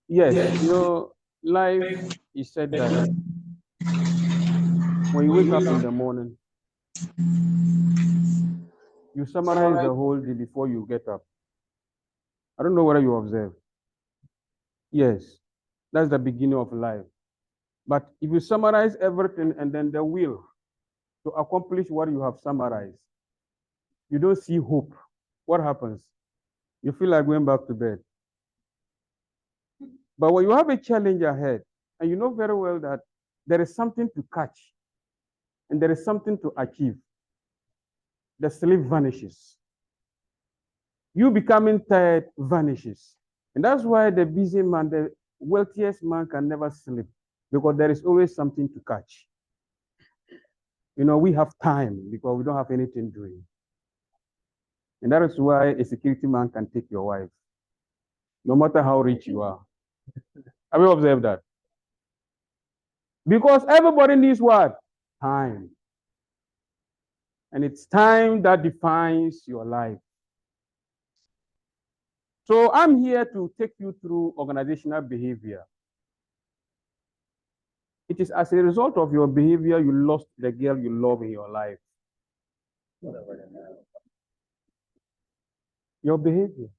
Yes, life is said that when you wake up in the morning, you summarize the whole day before you get up. I don't know whether you observe. Yes, that's the beginning of life. But if you summarize everything and then the will to accomplish what you have summarized, you don't see hope. What happens? You feel like going back to bed. But when you have a challenge ahead, and you know very well that there is something to catch and there is something to achieve, the sleep vanishes. You becoming tired vanishes. And that's why the busy man, the wealthiest man, can never sleep because there is always something to catch. We have time because we don't have anything doing. And that is why a security man can take your wife, no matter how rich you are. Have you observed that? Because everybody needs what? Time. And it's time that defines your life. So I'm here to take you through organizational behavior. It is as a result of your behavior you lost the girl you love in your life. Your behavior.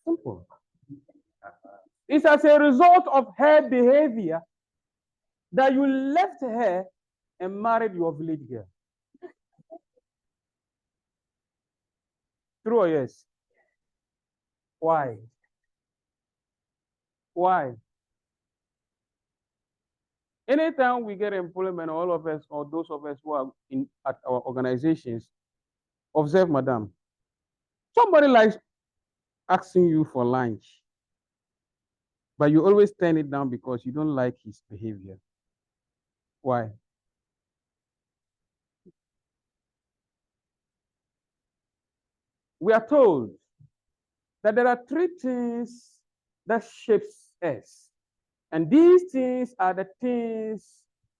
Simple. It's as a result of her behavior that you left her and married your village girl. True or yes? Why? Why? Anytime we get employment, all of us or those of us who are at our organizations, observe, madam, somebody likes asking you for lunch, but you always turn it down because you don't like his behavior. Why? We are told that there are three things that shapes us. And these things are the things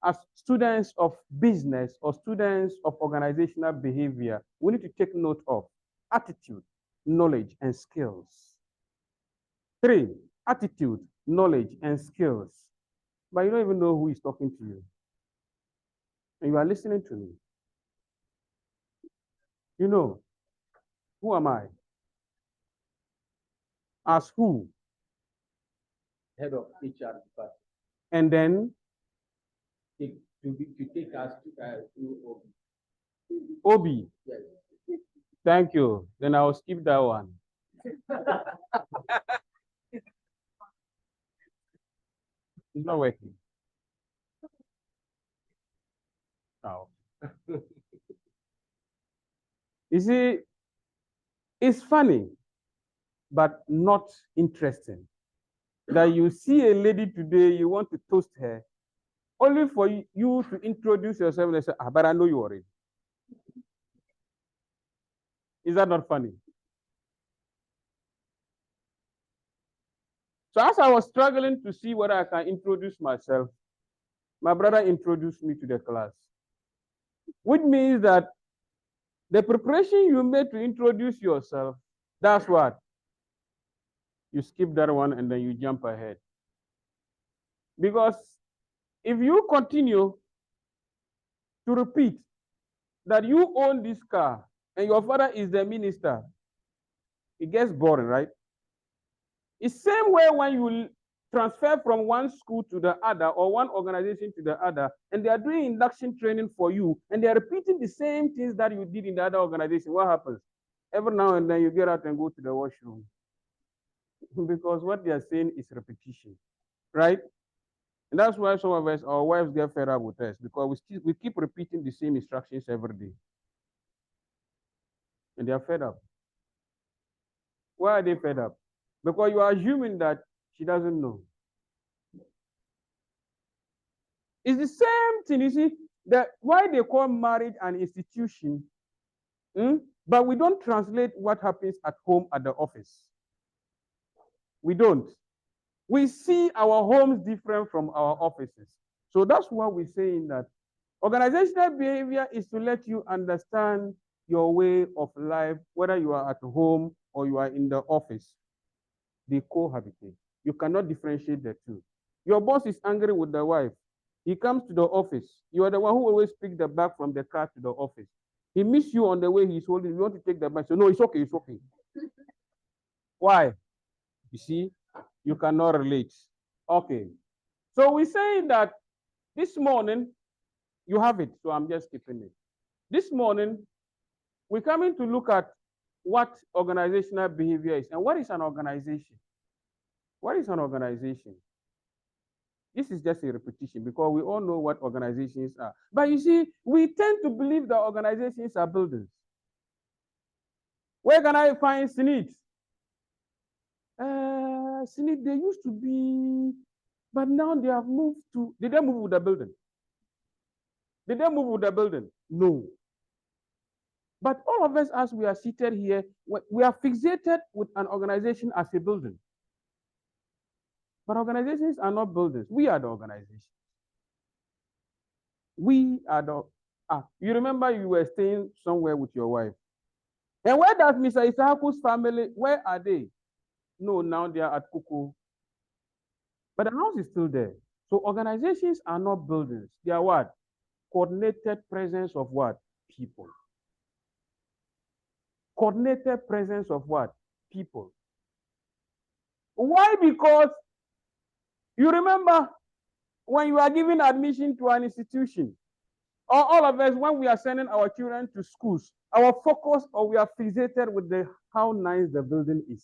as students of business or students of organizational behavior, we need to take note of: attitude, knowledge, and skills. 3, attitude, knowledge, and skills. But you don't even know who is talking to you. And you are listening to me. Who am I? As who? Head of HR department. And then to take us to OB. Obi. Yes. Thank you. Then I'll skip that one. It's not working. Oh. You see, it's funny, but not interesting. That you see a lady today, you want to toast her, only for you to introduce yourself and say, but I know you already. Is that not funny? So as I was struggling to see whether I can introduce myself, my brother introduced me to the class, which means that the preparation you made to introduce yourself, that's what? You skip that one and then you jump ahead. Because if you continue to repeat that you own this car and your father is the minister, it gets boring, right? It's same way when you transfer from one school to the other or one organization to the other, and they are doing induction training for you, and they are repeating the same things that you did in the other organization. What happens? Every now and then you get out and go to the washroom because what they are saying is repetition, right? And that's why some of us, our wives get fed up with us because we keep repeating the same instructions every day. And they are fed up. Why are they fed up? Because you are assuming that she doesn't know. It's the same thing, you see, that why they call marriage an institution, but we don't translate what happens at home at the office. We don't. We see our homes different from our offices. So that's why we're saying that organizational behavior is to let you understand your way of life, whether you are at home or you are in the office, they cohabitate. You cannot differentiate the two. Your boss is angry with the wife. He comes to the office. You are the one who always pick the bag from the car to the office. He misses you on the way he's holding. You want to take the bag. So no, it's okay, it's okay. Why? You see, you cannot relate. Okay. So we're saying that this morning, you have it, so I'm just skipping it. This morning, we're coming to look at what organizational behavior is. And what is an organization? What is an organization? This is just a repetition because we all know what organizations are. But you see, we tend to believe that organizations are buildings. Where can I find SNIT? SNIT, they used to be, but now they have moved to, did they move with the building? Did they move with the building? No. But all of us, as we are seated here, we are fixated with an organization as a building. But organizations are not buildings. We are the organization. We are the, you remember you were staying somewhere with your wife. And where does Mr. Isahaku's family, where are they? No, now they are at Kuku. But the house is still there. So organizations are not buildings. They are what? Coordinated presence of what? People. Coordinated presence of what? People. Why? Because you remember when you are giving admission to an institution, or all of us, when we are sending our children to schools, our focus or we are fixated with how nice the building is.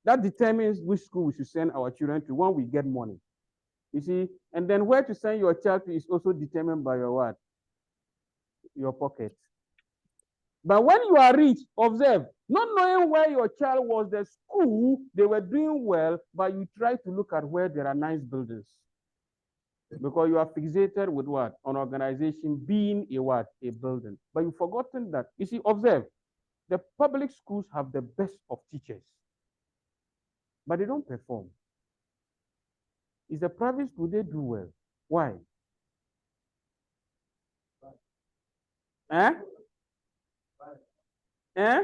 That determines which school we should send our children to when we get money. You see, and then where to send your child to is also determined by your what? Your pocket. But when you are rich, observe, not knowing where your child was, the school, they were doing well, but you try to look at where there are nice buildings. Because you are fixated with what? An organization being a what? A building. But you've forgotten that. You see, observe, the public schools have the best of teachers, but they don't perform. Is the private school, they do well. Why? Eh? Eh?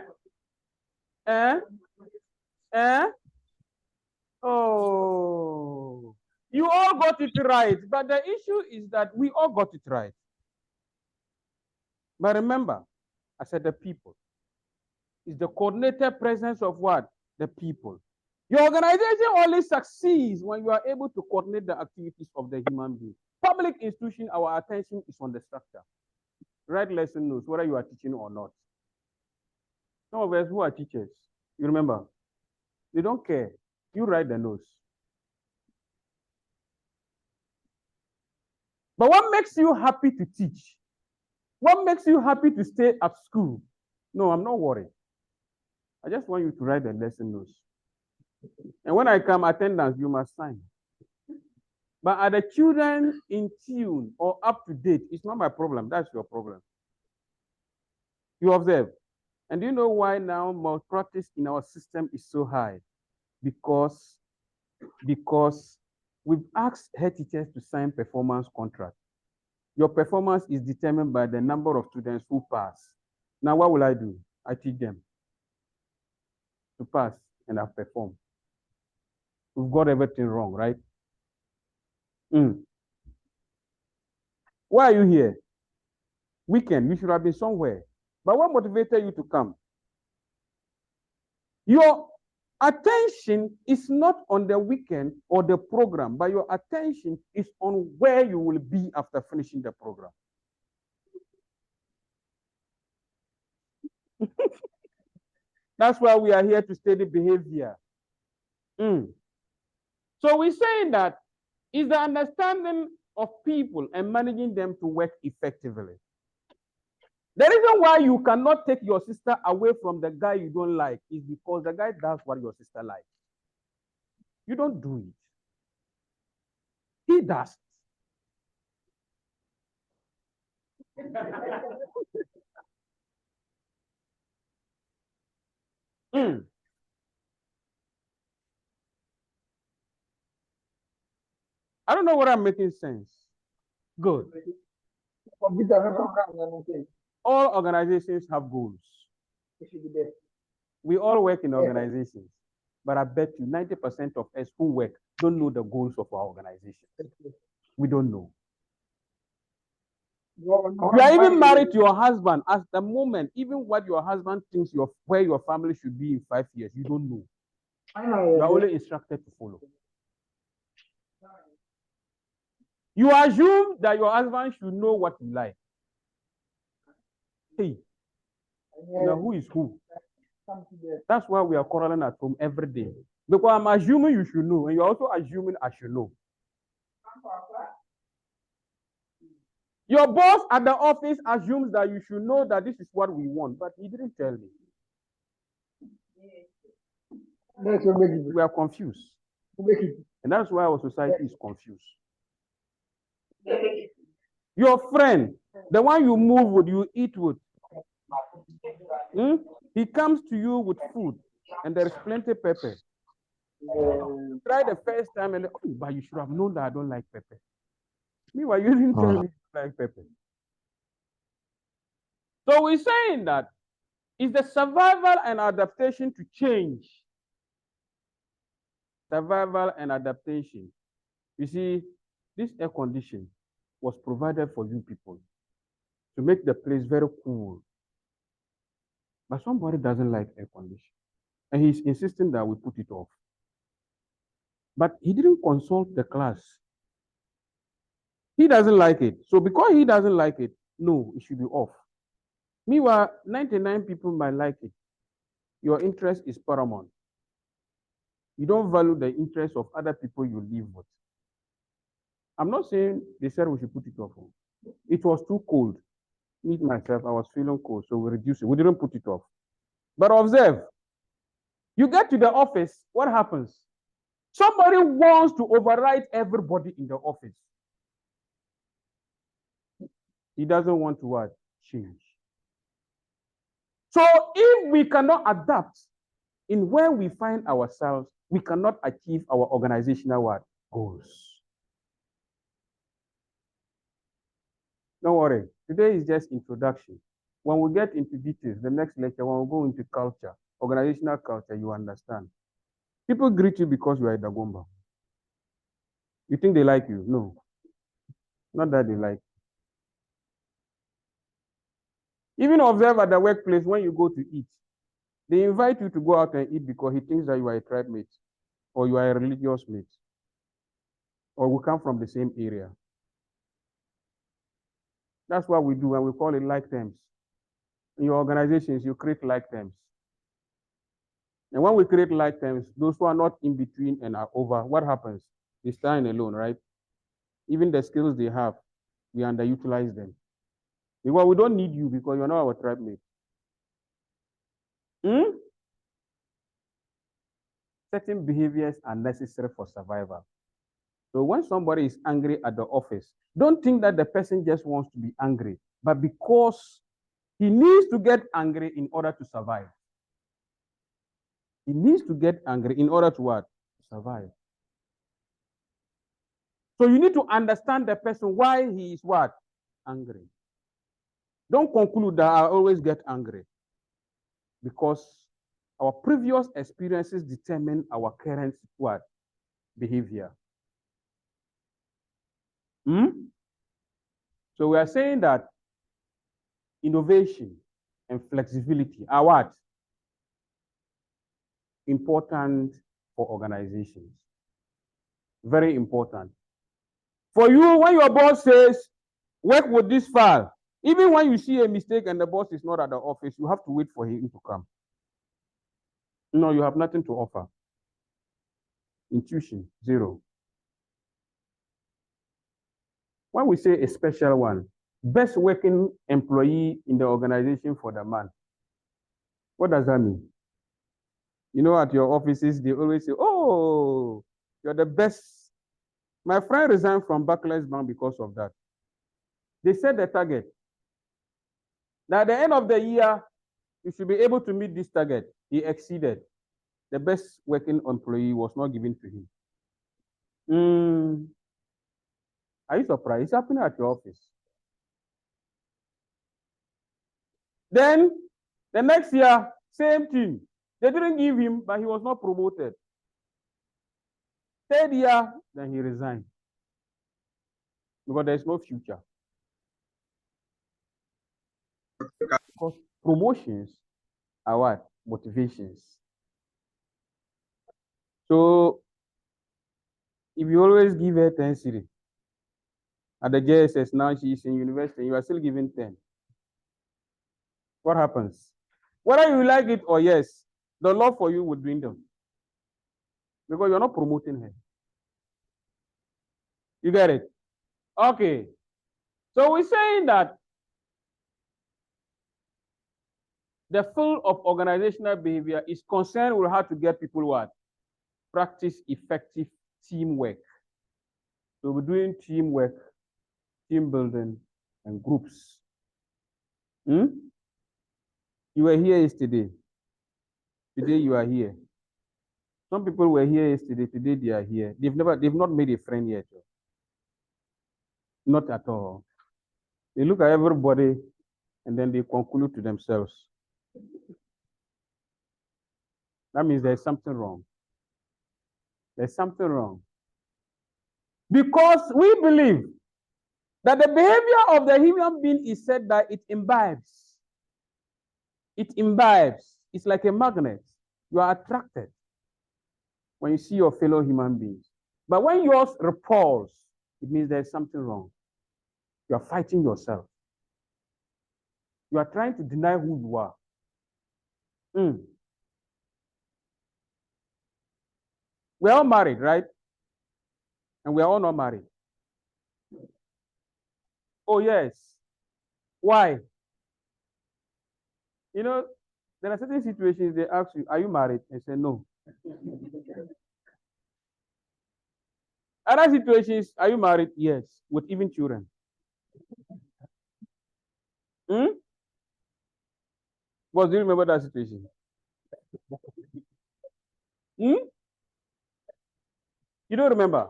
Eh? Eh? Oh, you all got it right. But the issue is that we all got it right. But remember, I said the people. It's the coordinated presence of what? The people. Your organization only succeeds when you are able to coordinate the activities of the human being. Public institution, our attention is on the structure. Write lesson notes, whether you are teaching or not. Some of us who are teachers, you remember, they don't care. You write the notes. But what makes you happy to teach? What makes you happy to stay at school? No, I'm not worried. I just want you to write the lesson notes. And when I come, attendance, you must sign. But are the children in tune or up to date? It's not my problem. That's your problem. You observe. And do you know why now malpractice in our system is so high? Because we've asked head teachers to sign performance contracts. Your performance is determined by the number of students who pass. Now, what will I do? I teach them to pass and I perform. We've got everything wrong, right? Why are you here? Weekend, you should have been somewhere. But what motivated you to come? Your attention is not on the weekend or the program, but your attention is on where you will be after finishing the program. That's why we are here to study behavior. So we're saying that is the understanding of people and managing them to work effectively. The reason why you cannot take your sister away from the guy you don't like is because the guy does what your sister likes. You don't do it. He does. I don't know what I'm making sense. Good. All organizations have goals. We all work in organizations, but I bet you 90% of us who work don't know the goals of our organization. We don't know. You are even married to your husband. At the moment, even what your husband thinks where your family should be in 5 years, you don't know. You are only instructed to follow. You assume that your husband should know what you like. Hey, now who is who? That's why we are quarreling at home every day. Because I'm assuming you should know, and you're also assuming I should know. Your boss at the office assumes that you should know that this is what we want, but he didn't tell me. We are confused. And that's why our society is confused. Your friend, the one you move with, you eat with, he comes to you with food, and there is plenty of pepper. Try the first time, and but you should have known that I don't like pepper. Meanwhile, you didn't tell me you like pepper. So we're saying that it's the survival and adaptation to change. Survival and adaptation. You see, this air condition was provided for you people to make the place very cool. But somebody doesn't like air condition, and he's insisting that we put it off. But he didn't consult the class. He doesn't like it. So because he doesn't like it, no, it should be off. Meanwhile, 99 people might like it. Your interest is paramount. You don't value the interest of other people you live with. I'm not saying they said we should put it off. It was too cold. Me, myself, I was feeling cold, so we reduced it. We didn't put it off. But observe, you get to the office, what happens? Somebody wants to override everybody in the office. He doesn't want to what? Change. So if we cannot adapt in where we find ourselves, we cannot achieve our organizational what? Goals. Don't worry. Today is just introduction. When we get into details, the next lecture, when we go into culture, organizational culture, you understand. People greet you because you are a Dagomba. You think they like you? No. Not that they like you. Even observe at the workplace when you go to eat. They invite you to go out and eat because he thinks that you are a tribe mate, or you are a religious mate, or we come from the same area. That's what we do, and we call it like terms. In your organizations, you create like terms. And when we create like terms, those who are not in between and are over, what happens? They stand alone, right? Even the skills they have, we underutilize them. Because we don't need you because you're not our tribe mate. Certain behaviors are necessary for survival. So when somebody is angry at the office, don't think that the person just wants to be angry, but because he needs to get angry in order to survive. He needs to get angry in order to what? Survive. So you need to understand the person why he is what? Angry. Don't conclude that I always get angry, because our previous experiences determine our current what? Behavior. So we are saying that innovation and flexibility are what? Important for organizations. Very important. For you, when your boss says, work with this file, even when you see a mistake and the boss is not at the office, you have to wait for him to come. No, you have nothing to offer. Intuition, zero. When we say a special one, best working employee in the organization for the man, what does that mean? You know, at your offices, they always say, oh, you're the best. My friend resigned from Barclays Bank because of that. They set the target. Now, at the end of the year, you should be able to meet this target. He exceeded. The best working employee was not given to him. Are you surprised? It's happening at your office. Then the next year, same thing. They didn't give him, but he was not promoted. Third year, then he resigned. Because there's no future. Because promotions are what? Motivations. So if you always give her 10 cedi at the JSS, now she's in university, you are still giving 10. What happens? Whether you like it or yes, the love for you would dwindle. Because you're not promoting her. You get it? Okay. So we're saying that the field of organizational behavior is concerned with how to get people what? Practice effective teamwork. So we're doing teamwork, team building, and groups. You were here yesterday. Today you are here. Some people were here yesterday. Today they are here. They've not made a friend yet. Not at all. They look at everybody and then they conclude to themselves. That means there's something wrong. There's something wrong. Because we believe that the behavior of the human being is said that it imbibes. It imbibes. It's like a magnet. You are attracted when you see your fellow human beings. But when yours repulses, it means there's something wrong. You are fighting yourself. You are trying to deny who you are. We're all married, right? And we're all not married. Oh, yes. Why? You know, there are certain situations they ask you, are you married? And say no. Other situations, are you married? Yes, with even children. But do you remember that situation? You don't remember?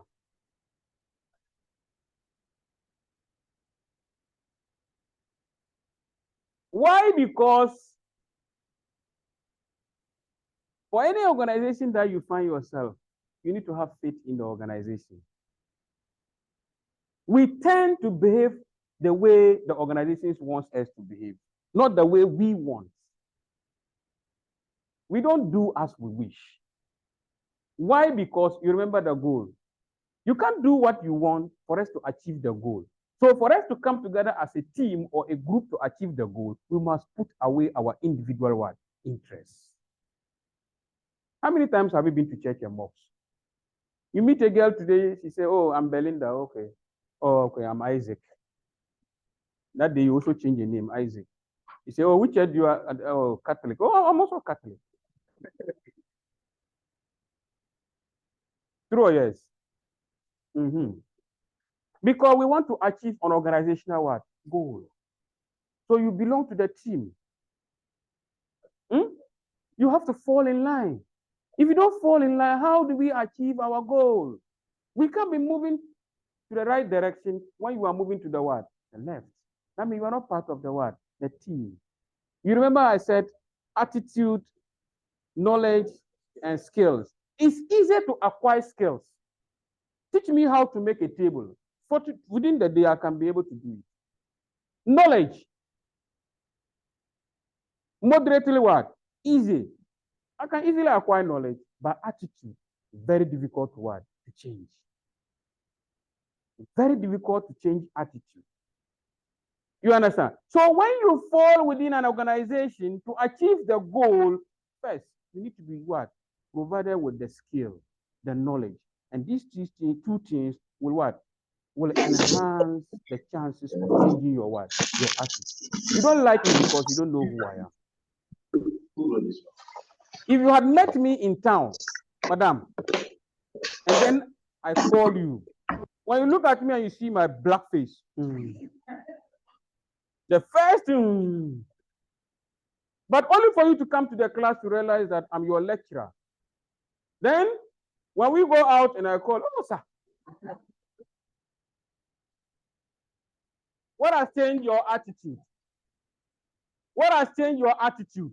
Why? Because for any organization that you find yourself, you need to have faith in the organization. We tend to behave the way the organizations want us to behave, not the way we want. We don't do as we wish. Why? Because you remember the goal. You can't do what you want for us to achieve the goal. So for us to come together as a team or a group to achieve the goal, we must put away our individual interests. How many times have you been to church and mosque? You meet a girl today, she say, oh, I'm Belinda, okay. Oh, okay, I'm Isaac. That day you also change your name, Isaac. You say, oh, which church do you are? Oh, Catholic. Oh, I'm also Catholic. True or yes? Because we want to achieve an organizational goal. So you belong to the team. You have to fall in line. If you don't fall in line, how do we achieve our goal? We can't be moving to the right direction when you are moving to the what? The left. That means you are not part of the what? The team. You remember I said attitude, knowledge, and skills. It's easier to acquire skills. Teach me how to make a table. Within the day, I can be able to do it. Knowledge. Moderately what? Easy. I can easily acquire knowledge, but attitude, very difficult to change. Very difficult to change attitude. You understand? So when you fall within an organization to achieve the goal, first, you need to be what? Provided with the skill, the knowledge. And these two things will what? Will enhance the chances of changing your what? Your attitude. You don't like me because you don't know who I am. If you had met me in town, madam, and then I call you, when you look at me and you see my black face, the first thing, but only for you to come to the class to realize that I'm your lecturer. Then, when we go out and I call, oh, sir, what has changed your attitude? What has changed your attitude?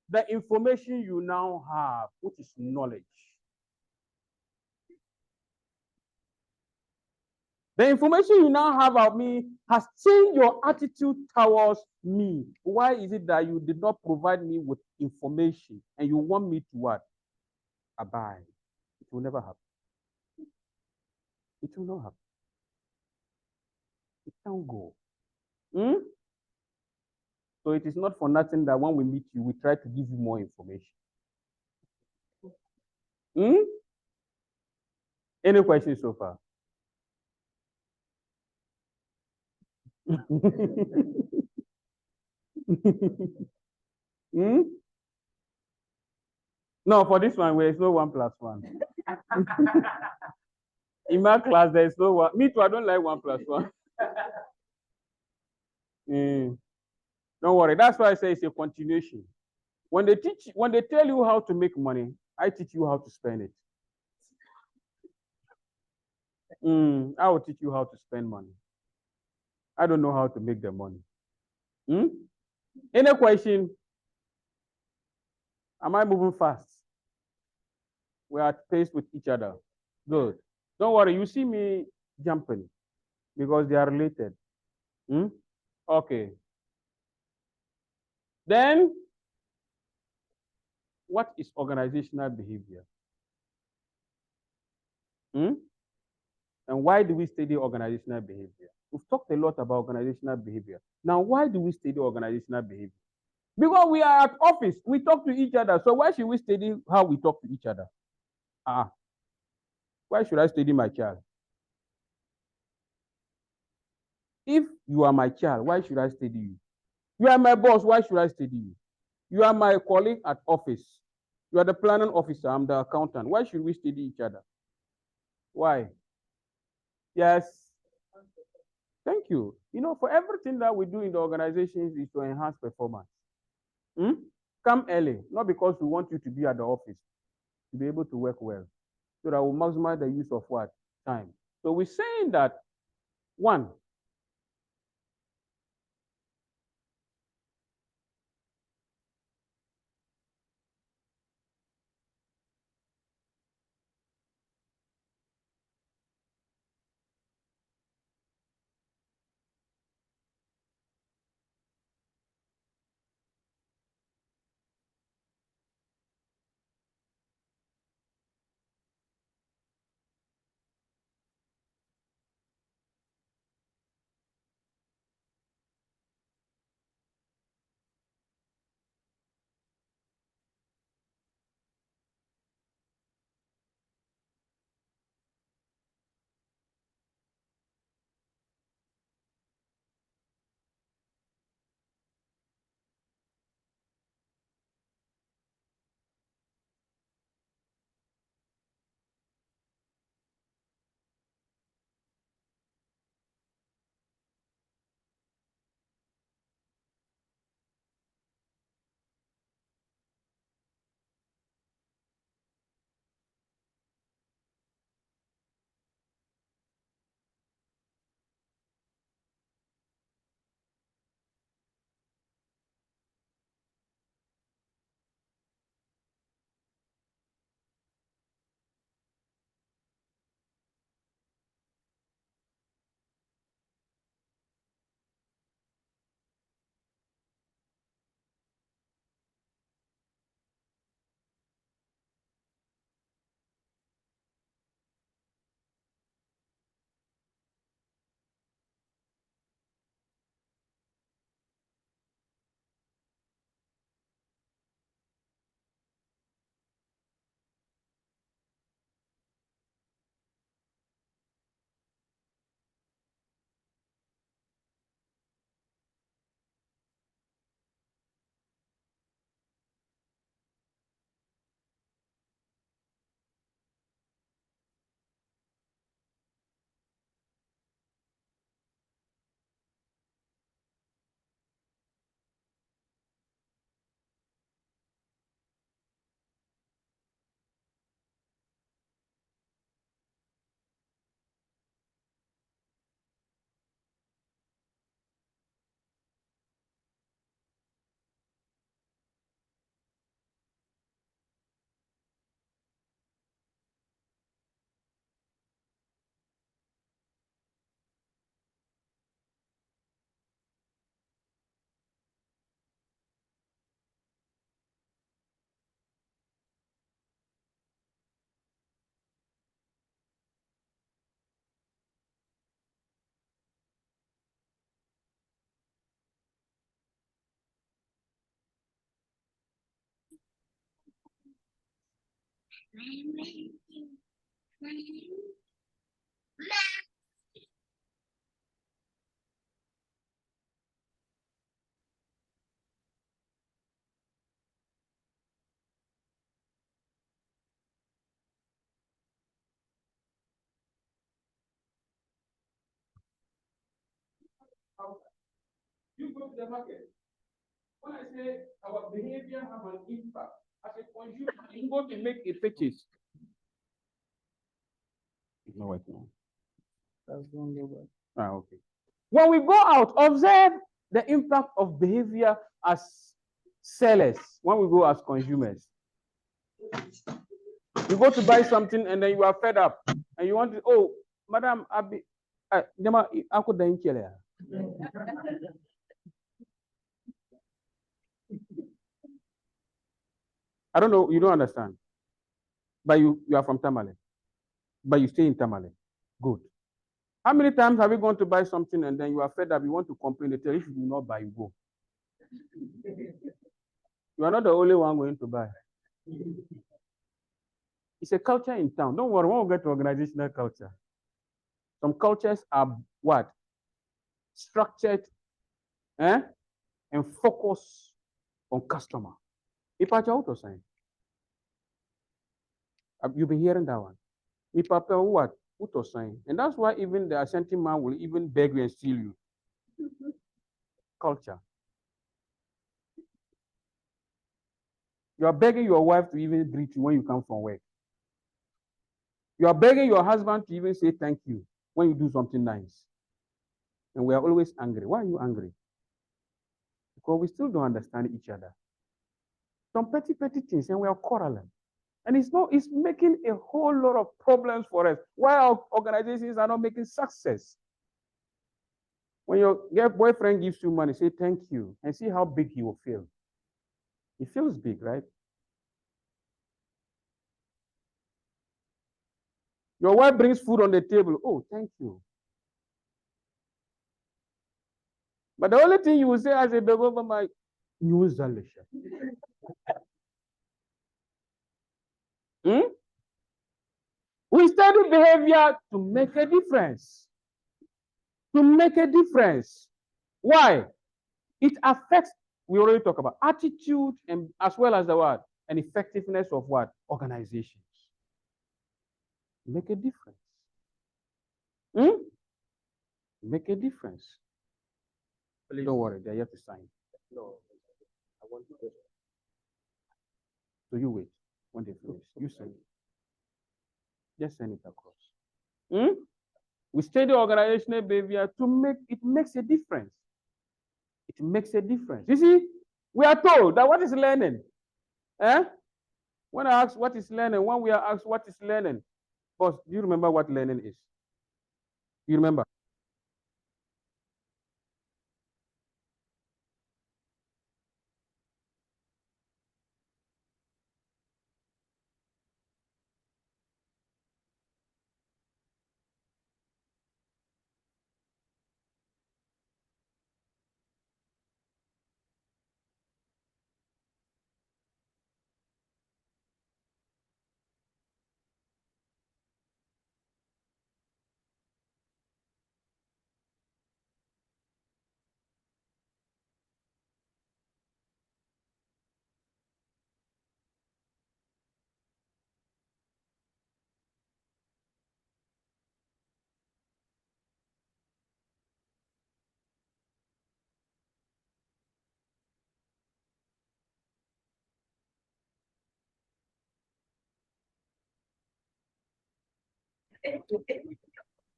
The information you now have, which is knowledge. The information you now have of me has changed your attitude towards me. Why is it that you did not provide me with information and you want me to what? Abide. It will never happen. It will not happen. It can't go. Hmm? So it is not for nothing that when we meet you, we try to give you more information. Hmm? Any questions so far? Hmm? No, for this one, there is no 1+1. In my class, there is no one. Me too, I don't like 1+1. Mm. Don't worry. That's why I say it's a continuation. When they tell you how to make money, I teach you how to spend it. I will teach you how to spend money. I don't know how to make the money. Any question? Am I moving fast? We are at pace with each other. Good. Don't worry. You see me jumping because they are related. Okay. Then, what is organizational behavior? And why do we study organizational behavior? We've talked a lot about organizational behavior. Now, why do we study organizational behavior? Because we are at office, we talk to each other. So why should we study how we talk to each other? Why should I study my child? If you are my child, why should I study you? You are my boss, why should I study you? You are my colleague at office. You are the planning officer, I'm the accountant. Why should we study each other? Why? Yes. Thank you. For everything that we do in the organizations is to enhance performance. Come early, not because we want you to be at the office, to be able to work well. So that we'll maximize the use of what? Time. So we're saying that, one, You go to the market. When I say our behavior have an impact, as a consumer, you go to make a purchase. It's not working. That's going over. Okay. When we go out, observe the impact of behavior as sellers, when we go as consumers. You go to buy something and then you are fed up and you want to, oh, madam, I don't know, you don't understand. But you are from Tamale. But you stay in Tamale. Good. How many times have you gone to buy something and then you are fed up, you want to complain, they tell you if you do not buy, you go. You are not the only one going to buy. It's a culture in town. Don't worry, when we get to organizational culture. Some cultures are what? Structured and focus on customer. If I auto sign. You've been hearing that one. If I what? Auto sign. And that's why even the assenting man will even beg you and steal you. Culture. You are begging your wife to even greet you when you come from work. You are begging your husband to even say thank you when you do something nice. And we are always angry. Why are you angry? Because we still don't understand each other. Some petty things, and we are quarreling. And it's making a whole lot of problems for us. Why our organizations are not making success? When your boyfriend gives you money, say thank you and see how big he will feel. He feels big, right? Your wife brings food on the table. Oh, thank you. But the only thing you will say as a dog over my news, we study behavior to make a difference. To make a difference. Why? It affects, we already talked about attitude and as well as the what? And effectiveness of what? Organizations. Make a difference. Make a difference. Please. Don't worry, they're yet to sign. No, I want to. So you wait. When they finish, you send it. Just send it across. We study organizational behavior to makes a difference. It makes a difference. You see, we are told that what is learning? When I ask what is learning, when we are asked what is learning, boss, do you remember what learning is? You remember?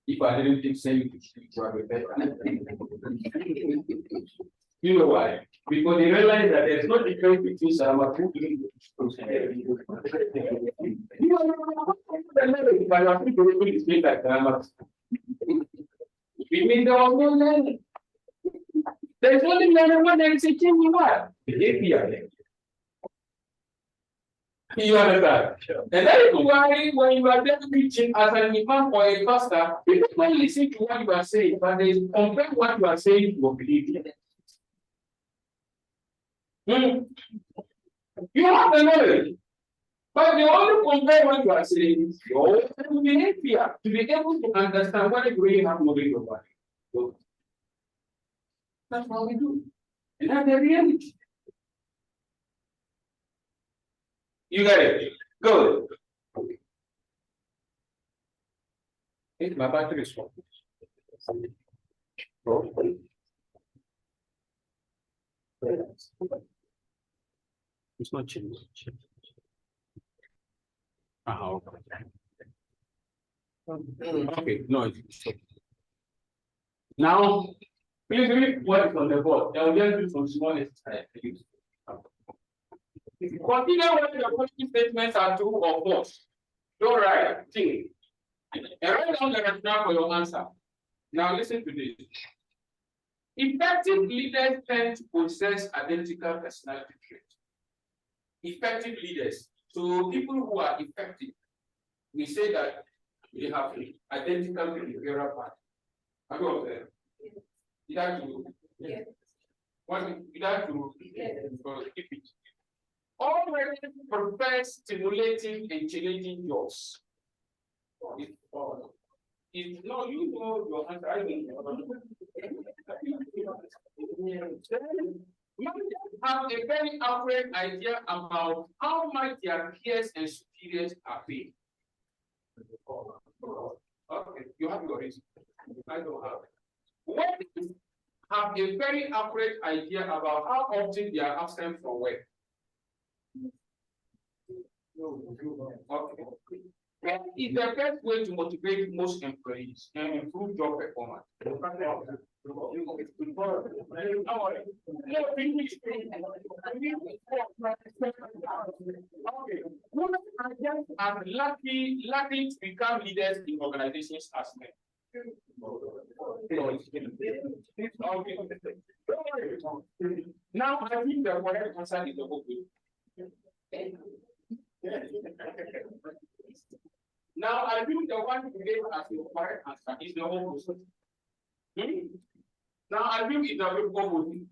If I didn't think so, you could better. You know why? Because they realize that there's no difference between Sarama food doing mean there was no learning. There's only learning when there is a change in what? Behavior. You understand? And that is why when you are there preaching as an imam or a pastor, people don't listen to what you are saying, but they compare what you are saying to your behavior. You have the knowledge, But the only compare what you are saying is your behavior to be able to understand whether you really have knowledge of what. So that's what we do. And that's the reality. You get it? Good. Hey, my battery is off. It's not changing. Okay, no, it's okay. Now, please read what is on the board. I will just do some small exercise. If you consider whether the following statements are true or false, don't write, think, and write down the rationale for your answer. Now, listen to this. Effective leaders tend to possess identical personality traits. Effective leaders. So, people who are effective, we say that they have identical behavioral patterns. Have you observed? Is that true? Yes. What is that true? Yes. Keep it. Already prefer stimulating and challenging jobs. If no, you know your answer. I don't know. Have a very accurate idea about how much their peers and superiors are paid. Okay, you have your reason. I don't have it. What have a very accurate idea about how often they are absent from work. Okay. What is the best way to motivate most employees and improve job performance? Okay. Women are lucky to become leaders in organizations as men. Now I think the correct answer is the book. Now I think the one you gave as the correct answer is the opposite. Now I think it's the opposite.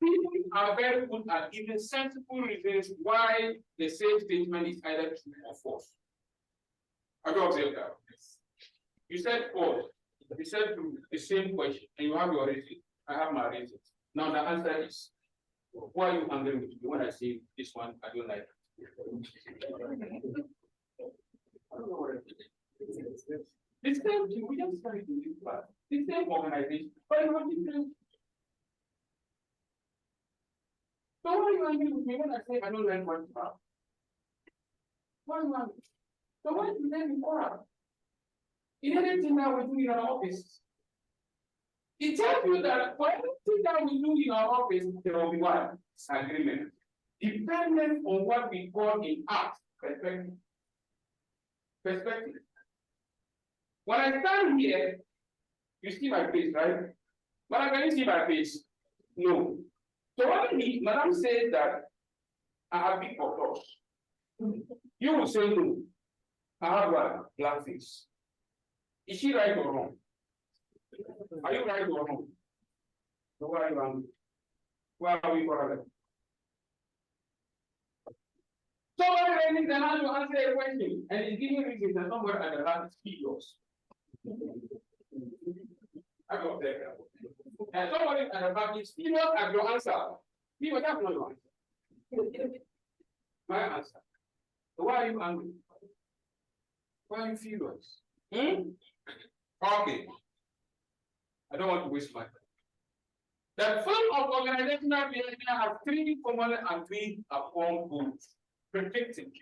People are very good at giving sensible reasons why the same statement is either true or false. Have you observed that? You said false. You said true, the same question, and you have your reason. I have my reason. Now the answer is, why are you angry with me when I say this one I don't like? The same thing, we just started to do that. The same organization, but you have different. So why are you angry with me when I say I don't like what you have? Why are you angry? So why do you say before? In anything that we do in our office, it tells you that for everything that we do in our office, there will be one agreement, dependent on what we call in art perspective. When I stand here, you see my face, right? But can you see my face? No. So when Madam says that I have big photos, you will say no. I have a black face. Is she right or wrong? Are you right or wrong? So why are you angry? Why are we quarreling? Somebody raising the hand to answer a question and is giving reasons that somewhere at the last yours. I got there. And somebody at the back is serious at your answer. He will have no answer. My answer. So why are you angry? Why are you furious? Okay. I don't want to waste my time. The form of organizational behavior have three commonly agreed upon goals: predicting,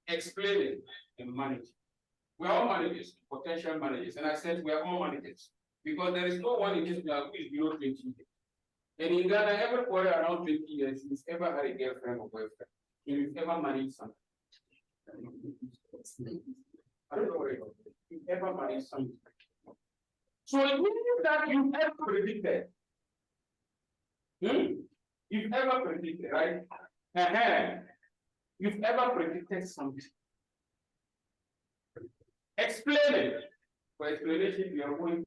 explaining, and managing. We are all managers, potential managers. And I said we are all managers because there is no one in this who is below 20 years. And in Ghana, everybody around 20 years, who's ever had a girlfriend or boyfriend, you've ever managed something. I don't know where you ever managed something. So it means that you've ever predicted. You've ever predicted, right? You've ever predicted something. Explain it. For explanation, we are going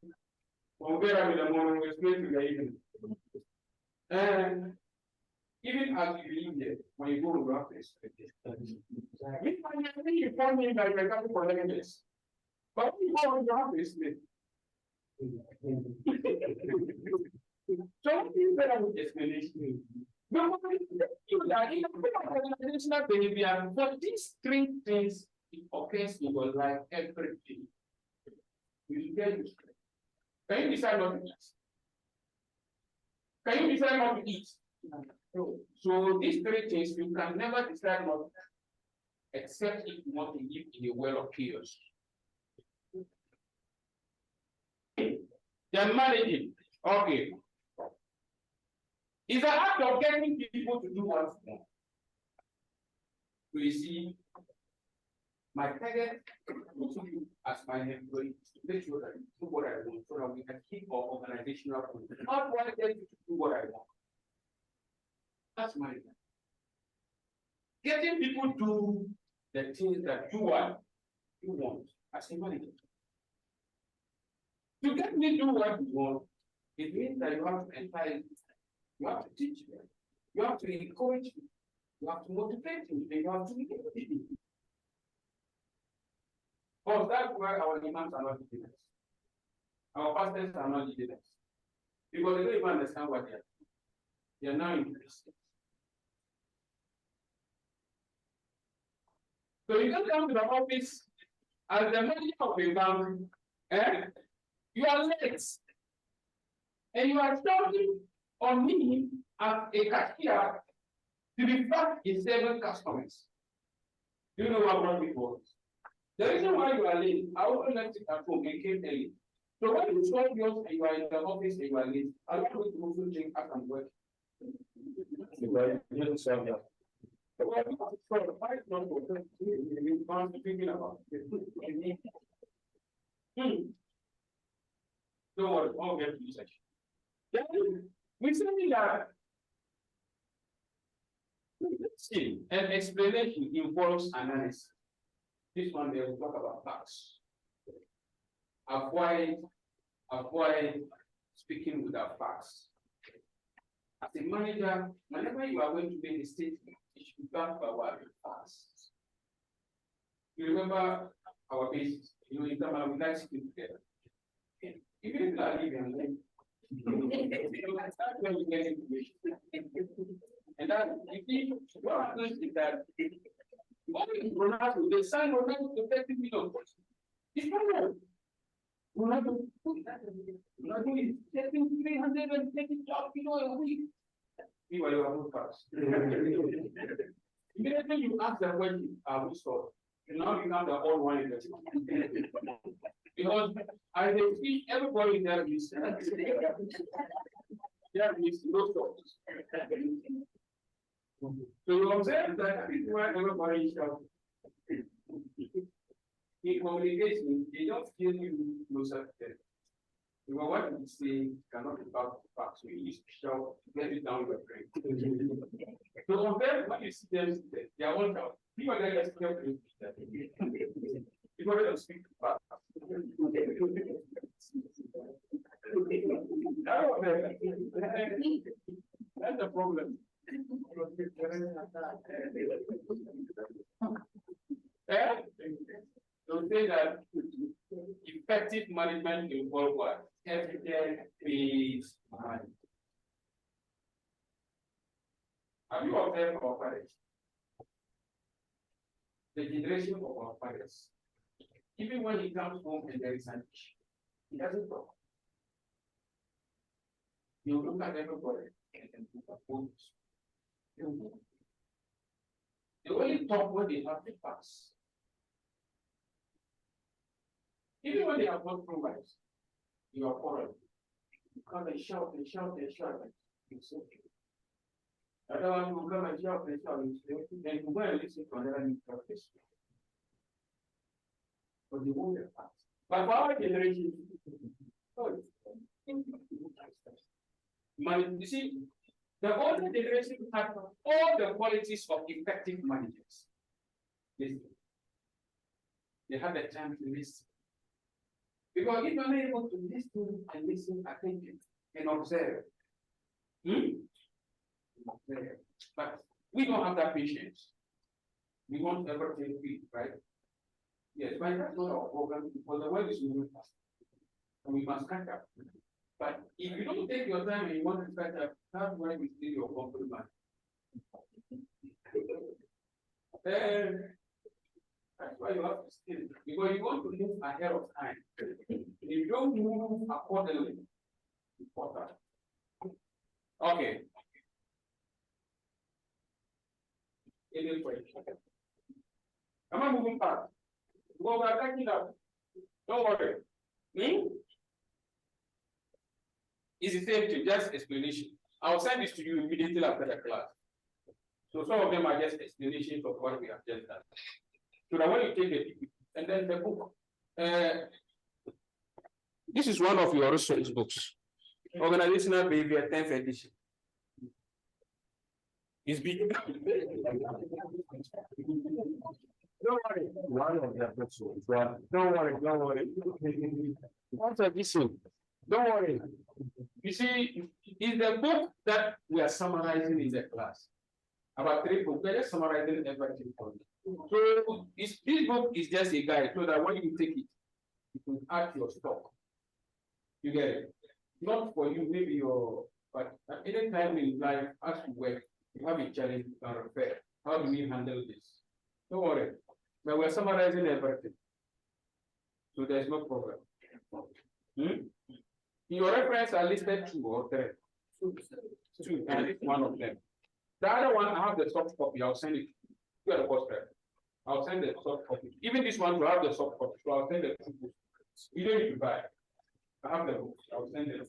from where I'm in the morning, we explain to the evening. And Even as you live there, when you go to your office, you find me that you're coming for 11 days. But when you go to your office, so you better with explanation. No, organizational behavior, for these three things, it occurs in your life every day. You get it. Can you decide not to eat? Can you decide not to eat? No. So these three things you can never decide not to, except if you want to live in a world of chaos. They're managing. Okay. It's an act of getting people to do what they want. So you see, my target as my employee to make sure that you do what I want so that we can keep our organizational control. Not why I tell you to do what I want. That's my plan. Getting people to do the things that you want as a manager. To get me to do what you want, it means that you have to encourage, you have to teach them, you have to encourage them, you have to motivate them, and you have to motivate them. But that's why our imams are not leaders. Our pastors are not leaders. Because they don't even understand what they are. They are now interested. So you don't come to the office as the manager of a bank, you are late. And you are shouting on me as a cashier to be back in 7 customers. You know what brought me forward? The reason why you are late, I also left it at home and came early. So when you stop yours and you are in the office and you are late, I want you to also think as I'm working. You understand that? So I want to try to find number you can't be thinking about. Don't worry, I'll get to this section. Then we say that see, an explanation involves analysis. This one they will talk about facts. Avoid speaking without facts. As a manager, whenever you are going to make a statement, it should be backed by what facts. You remember our basis, you know, in terms of we like sitting together. Even if you are living, that's when you get information. And that you see, what happens is that what is Ronaldo? They signed Ronaldo to 30 million. It's not wrong. Ronaldo is getting 330 jobs a week. You are no fast. Immediately you ask the question, we saw. Now you have the old one in the because I see everybody there is no stocks. So you observe that where everybody is in communication, they don't feel you closer to them. You know what you say cannot be back to back, so you shout, get it down your brain. So compare when you see them, they are all down. People that just help you. People that speak fast. That's the problem. So say that effective management involves what? Evidence-based management. Have you observed our parents? The generation of our parents. Even when he comes home and there is an issue, he doesn't talk. You look at everybody and look at photos. They only talk when they have the facts. Even when they have not promised, you are quarreling. You come and shout and shout and shout. It's okay. I don't want to come and shout and shout. Then you go and listen to another new practice. But they won't get fast. But for our generation, you see, the older generation had all the qualities of effective managers. Listen. They have the time to listen. Because if you're not able to listen attentively and observe, observe, But we don't have that patience. We want everything quick, right? Yes, but that's not our problem because the world is moving fast. And we must catch up. But if you don't take your time and you want to catch up, that's why we steal your compromise. That's why you have to steal. Because you want to move ahead of time. If you don't move accordingly, important. Okay. Any question? Am I moving fast? Go back, back it up. Don't worry. It's the same thing, just explanation. I'll send this to you immediately after the class. So some of them are just explanations of what we have just done. So that when you take the and then the book. This is one of your resource books. Organizational Behavior 10th edition. It's big. Don't worry. One of the books. Don't worry. What's addition? Don't worry. You see, it's the book that we are summarizing in the class. About 3 books, we're just summarizing everything for you. So this book is just a guide so that when you take it, you can add your stock. You get it? Not for you, maybe your, but at any time in life, as you work, you have a challenge, you can repair. How do we handle this? Don't worry. But we're summarizing everything. So there's no problem. Your reference are listed 2 or 3. 2, and it's one of them. The other one, I have the soft copy. I'll send it to the post. I'll send the soft copy. Even this one, will have the soft copy. So I'll send the 2 books. You don't need to buy. I have the books. I'll send it.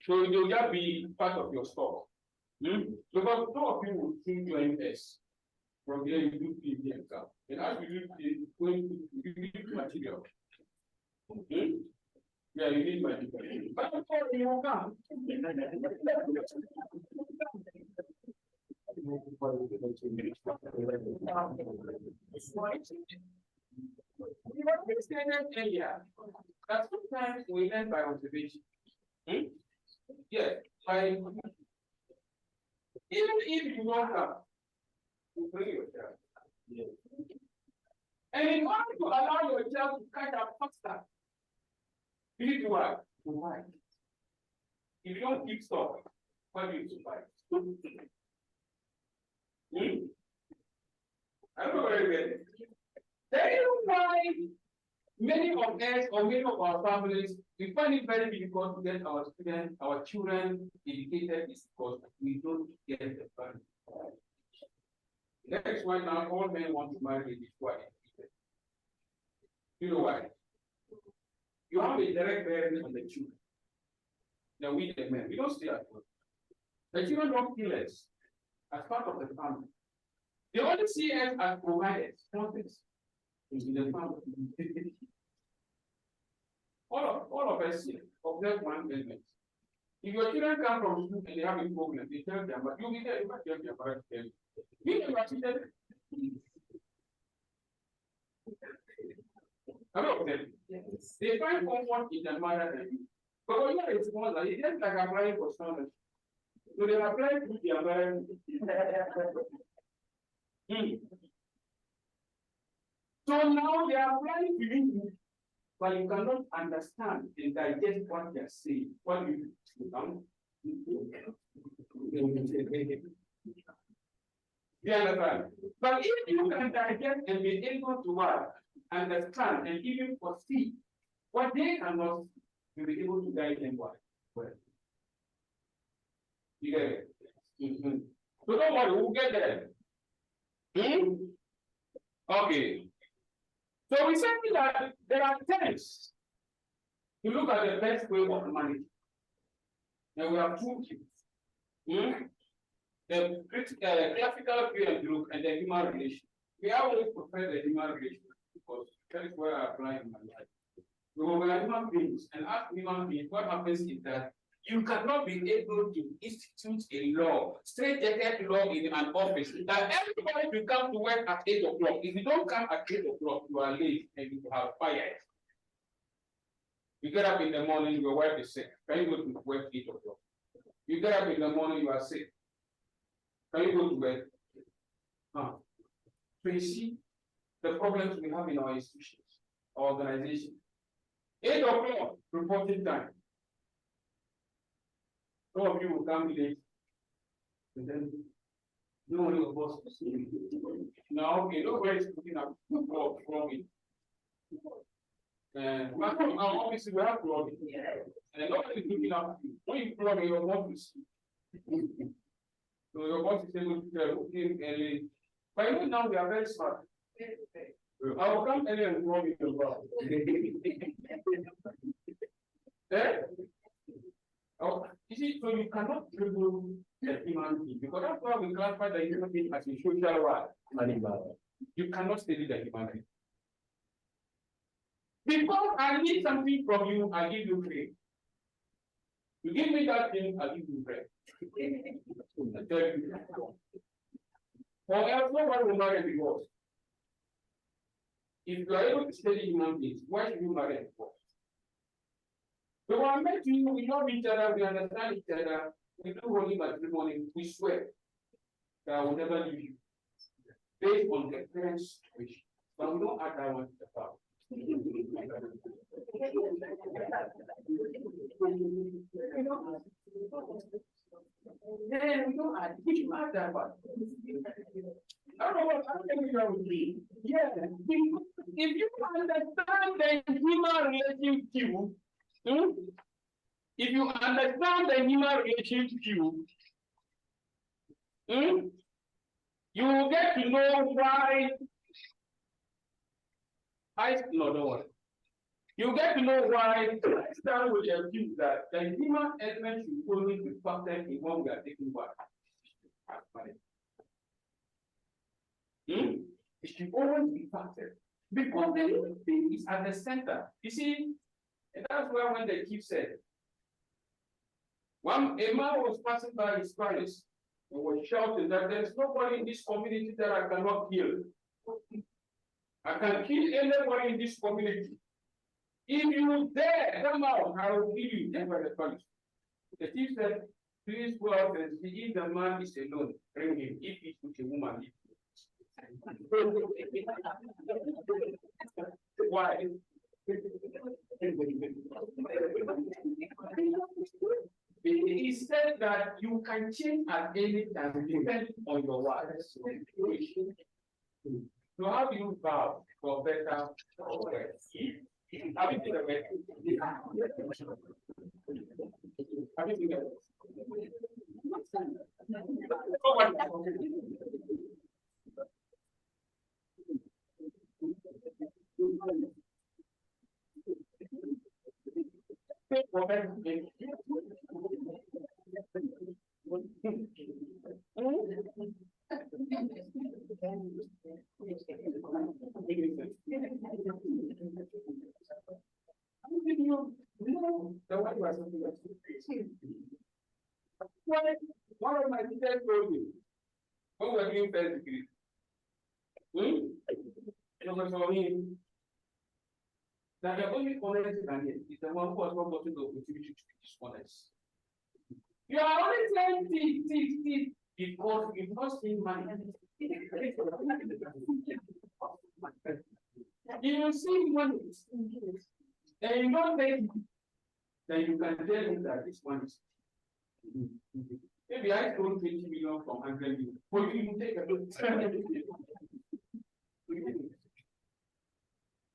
So you'll just be part of your stock. Because some of you will soon join us. From there, you do PV exam. And as you do you need material. Yeah, you need material. But before you come. That sometimes we learn by observation. Yeah, by even if you don't come, you bring your child. Yeah. And in order to allow your child to catch up faster, you need to what? Provide. If you don't keep stock, what do you survive? I don't know very well. The reason why many of us or many of our families, we find it very difficult to get our students, our children educated is because we don't get the funds. That is why now all men want to marry before educated. You know why? You have a direct bearing on the children. Now we the men, we don't stay at home. The children don't feel us as part of the family. They only see us as providers, sponsors in the family. All of us here observe one element. If your children come from school and they have a problem, they tell them, but you be there, you can't tell their parents. You know what they find comfort in the mother. But when you are a small, it's just like applying for something. So they apply to the American. So now they are applying to you, but you cannot understand and digest what they are saying. What do you do? You understand? But if you can digest and be able to understand and even foresee what they cannot, you'll be able to guide them well. You get it? So don't worry, we'll get there. Okay. So we said that there are terms. You look at the best way of managing. Now we have 2 things. The classical peer group and the human relation. We always prefer the human relation because that is where I apply in my life. We are human beings, and as human beings, what happens is that you cannot be able to institute a law, straight-jacket law in an office that everybody will come to work at 8 o'clock. If you don't come at 8 o'clock, you are late and you have fired. You get up in the morning, your wife is sick. Can you go to work 8 o'clock? You get up in the morning, you are sick. Can you go to bed? So you see the problems we have in our institutions, our organization. 8 o'clock reporting time. Some of you will come late, and then no one will boss to see you. Now, okay, nobody is looking up from it. And our office will have plugging. And nobody is looking up. When you plug in your boss will see. So your boss is able to tell, okay, early. But even now we are very smart. I will come early and plug in your boss. Eh? Oh, you see, so you cannot dribble the human being because that's why we classify the human being as a social animal. You cannot study the human being. Because I need something from you, I give you free. You give me that thing, I give you bread. I tell you. Or else nobody will marry and divorce. If you are able to study human beings, why should you marry and divorce? So when I met you, we love each other, we understand each other, we do holy matrimony, we swear that I will never leave you. Based on the current situation. But we don't add that one to the power. Then we don't add, we should add that one. I don't know what I'm with me. Yeah. If you understand the human relationship, if you understand the human relationship, you will get to know why don't worry. You get to know why I start with the view that the human element should only be factored in what we are taking back. It should always be factored because the human thing is at the center. You see, and that's why when the chief said, a man was passing by his palace and was shouting that there's nobody in this community that I cannot kill. I can kill anybody in this community. If you dare come out, I will kill you. Never the palace. The chief said, please go out and see if the man is alone. Bring him. If he's with a woman, why? He said that you can change at any time depending on your words. So how do you vow for better or worse? Have you seen the way? Have you seen the way? One of my teachers told me when we were doing first degree. That the only honest is the one who has not gotten the opportunity to be dishonest. You are only saying thief because you've not seen money. If you see money and you don't take it, then you can tell him that this one is. Maybe I stole 20 million from 100 million. But you take a look.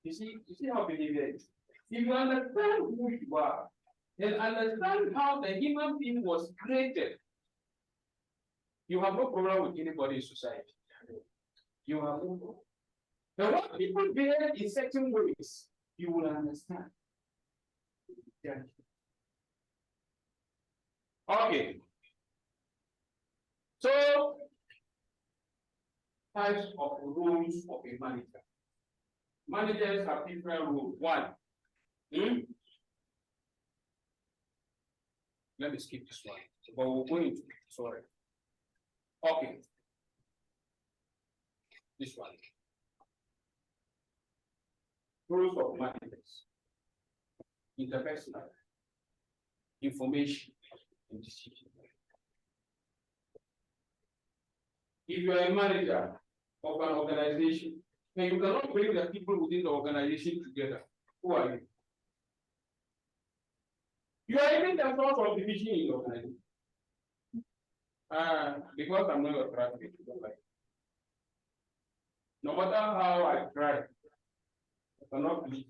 You see how believe it is. If you understand who you are, then understand how the human being was created. You have no problem with anybody in society. You have no problem. Now, what people behave in certain ways, you will understand. Yeah. Okay. So, types of roles of a manager. Managers have different roles. One, let me skip this one, but we're going to, sorry. Okay. This one. Roles of managers. Interpersonal. Information and decision. if you are a manager of an organization and you cannot bring the people within the organization together, who are you? You are even the source of division in the organization. Because I'm not your traffic, no matter how I try, I cannot leave.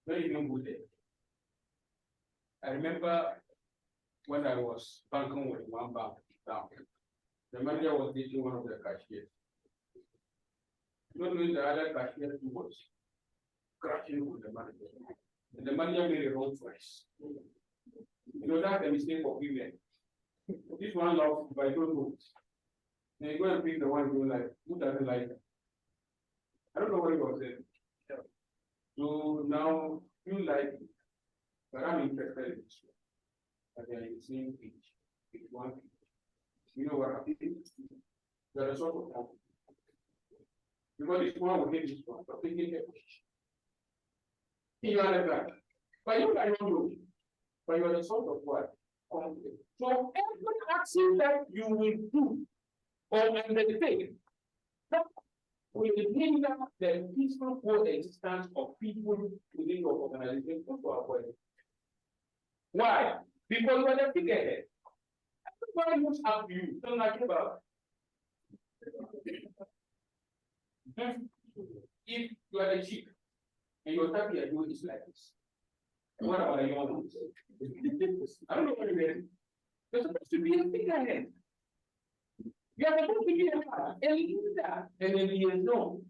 Don't even go there. I remember when I was banking with one bank down, the manager was dating one of the cashiers. Not knowing the other cashier who was crashing with the manager. And the manager made a wrong choice. You know, that's the mistake of women. This one loves, but I don't know. And you go and pick the one you like, who doesn't like it? I don't know what it was saying. So now you like it, but I'm interested in this one. But they are in the same page. It's one page. You know what happens? There are sort of conflict. Because this one will hit this one, but thinking the position. You understand? But you cannot know. But you are the sort of what? Conflict. So every action that you will do or undertake that will hinder the peaceful coexistence of people within your organization to avoid it. Why? Because you are the figurehead. Everybody looks up to you. Don't like about. If you are the chief and your type you are doing is like this, what about the young ones? I don't know what you're getting. You're supposed to be a figurehead. You are supposed to be a leader and a liaison.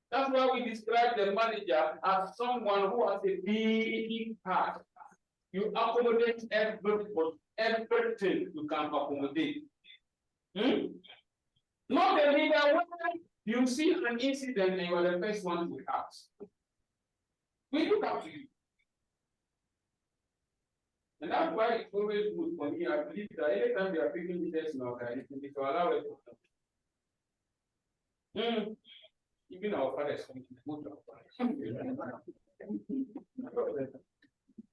That's why we describe the manager as someone who has a big heart. You accommodate everything you can accommodate. Not the leader when you see an incident and you are the first one to act. We look up to you. And that's why it's always good for me. I believe that anytime they are picking leaders in our organization, they should allow it to even our fathers come to go to our fathers.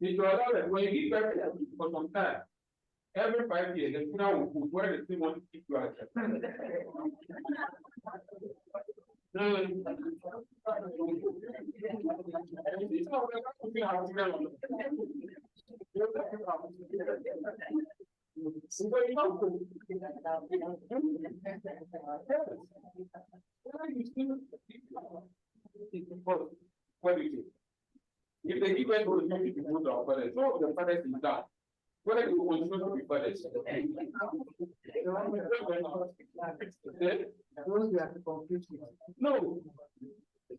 They should allow that when you give back for some time, every 5 years, the funeral will put where the thing wants to keep you at. What do you think? If the event will not be moved to our fathers, so the fathers is down. Whether you want to be fathers. No.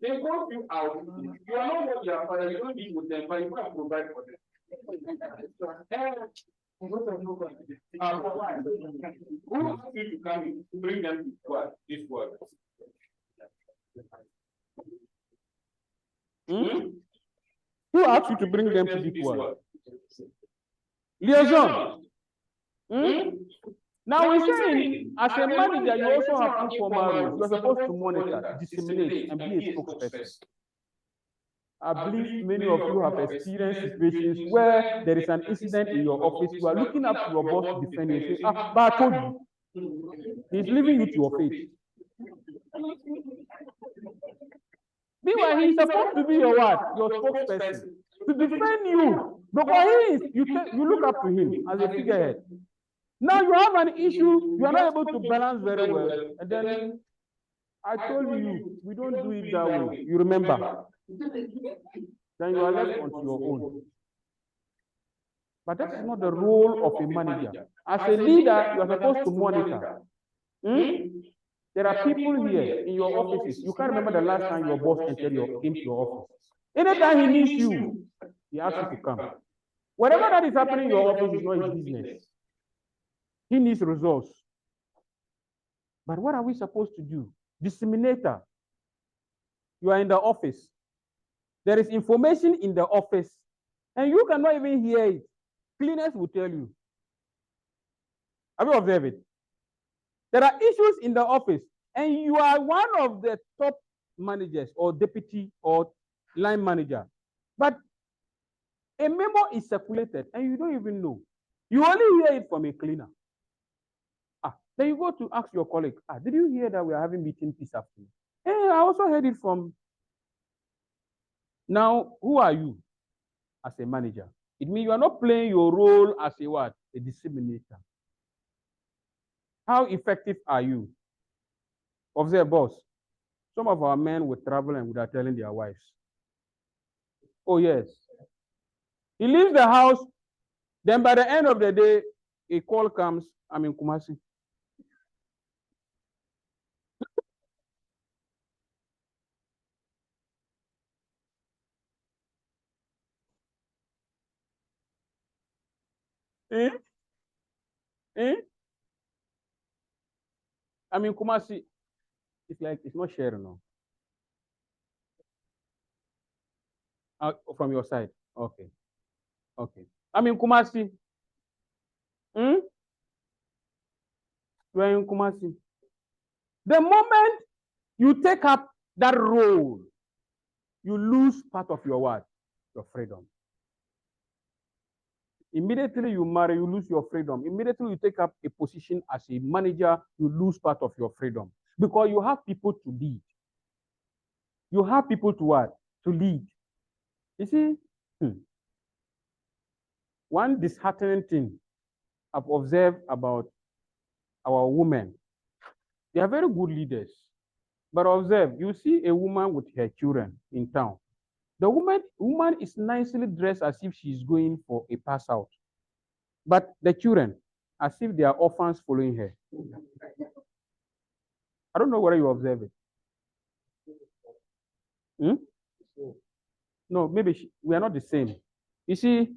They want you out. You are not what you are father, you don't live with them, but you can provide for them. Who wants you to come in to bring them to what? This world. Who asked you to bring them to this world? Liaison. Now we're saying, as a manager, you also have informal roles. You are supposed to monitor, disseminate, and be a spokesperson. I believe many of you have experienced situations where there is an incident in your office. You are looking up to your boss to defend you and say, but I told you. He's leaving you to your fate. Meanwhile, he's supposed to be your what? Your spokesperson. To defend you. Because he is, you look up to him as a figurehead. Now you have an issue, you are not able to balance very well. And then I told you, we don't do it that way. You remember. Then you are left on your own. But that is not the role of a manager. As a leader, you are supposed to monitor. There are people here in your offices. You can't remember the last time your boss came to your office. Anytime he needs you, he asks you to come. Whatever that is happening in your office is not his business. He needs results. But what are we supposed to do? Disseminator. You are in the office. There is information in the office, and you cannot even hear it. Cleaners will tell you. Have you observed it? There are issues in the office, and you are one of the top managers or deputy or line manager. But A memo is circulated and you don't even know. You only hear it from a cleaner. Then you go to ask your colleague, did you hear that we are having meeting this afternoon? Hey, I also heard it from. Now, who are you as a manager? It means you are not playing your role as a what? A disseminator. How effective are you? Observe, boss. Some of our men would travel and would are telling their wives. Oh, yes. He leaves the house, then by the end of the day, a call comes, I'm in Kumasi. Eh? Eh? I mean, Kumasi, it's like, it's not sharing now. From your side. Okay. Okay. I mean, Kumasi. We're in Kumasi. The moment you take up that role, you lose part of your what? Your freedom. Immediately you marry, you lose your freedom. Immediately you take up a position as a manager, you lose part of your freedom. Because you have people to lead. You have people to what? To lead. You see, one disheartening thing I've observed about our women, they are very good leaders. But observe, you see a woman with her children in town. The woman is nicely dressed as if she's going for a pass out. But the children, as if they are orphans following her. I don't know whether you observe it. No, maybe we are not the same. You see,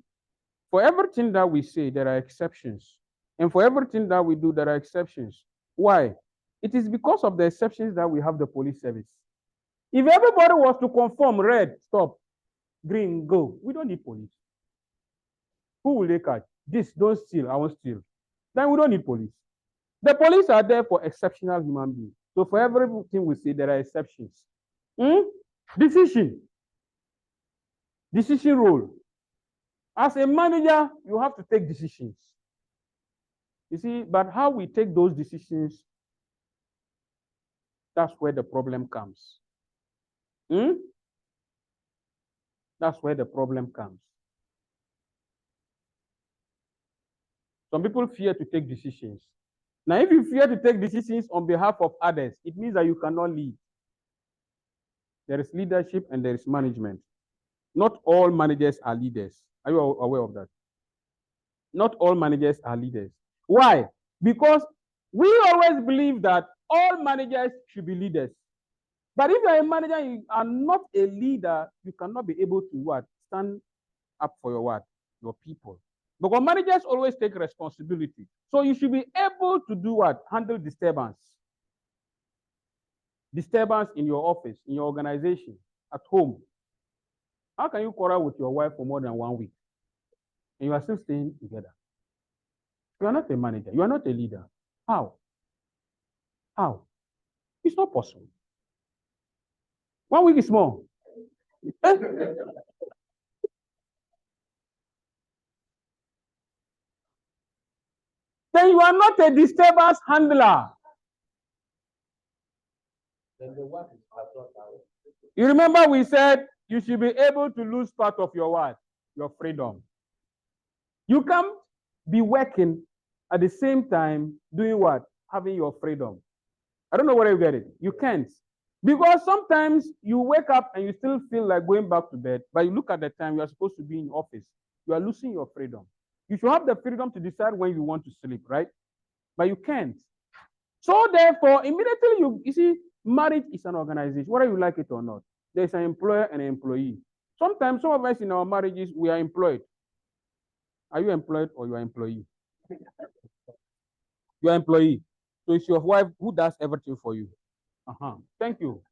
for everything that we say, there are exceptions. And for everything that we do, there are exceptions. Why? It is because of the exceptions that we have the police service. If everybody was to conform, red, stop, green, go, we don't need police. Who will they catch? This, don't steal, I won't steal. Then we don't need police. The police are there for exceptional human beings. So for everything we say, there are exceptions. Decision role. As a manager, you have to take decisions. You see, but how we take those decisions, that's where the problem comes. That's where the problem comes. Some people fear to take decisions. Now, if you fear to take decisions on behalf of others, it means that you cannot lead. There is leadership and there is management. Not all managers are leaders. Are you aware of that? Not all managers are leaders. Why? Because we always believe that all managers should be leaders. But if you're a manager, you are not a leader, you cannot be able to what? Stand up for your what? Your people. Because managers always take responsibility. So you should be able to do what? Handle disturbance. Disturbance in your office, in your organization, at home. How can you quarrel with your wife for more than 1 week? And you are still staying together? You are not a manager. You are not a leader. How? How? It's not possible. 1 week is more. Then you are not a disturbance handler. Then the work is not out. You remember we said you should be able to lose part of your what? Your freedom. You can't be working at the same time doing what? Having your freedom. I don't know whether you get it. You can't. Because sometimes you wake up and you still feel like going back to bed, but you look at the time you are supposed to be in office. You are losing your freedom. You should have the freedom to decide when you want to sleep, right? But you can't. So therefore, immediately you see, marriage is an organization, whether you like it or not. There's an employer and an employee. Sometimes some of us in our marriages, we are employed. Are you employed or you are employee? You are employee. So it's your wife who does everything for you. Thank you.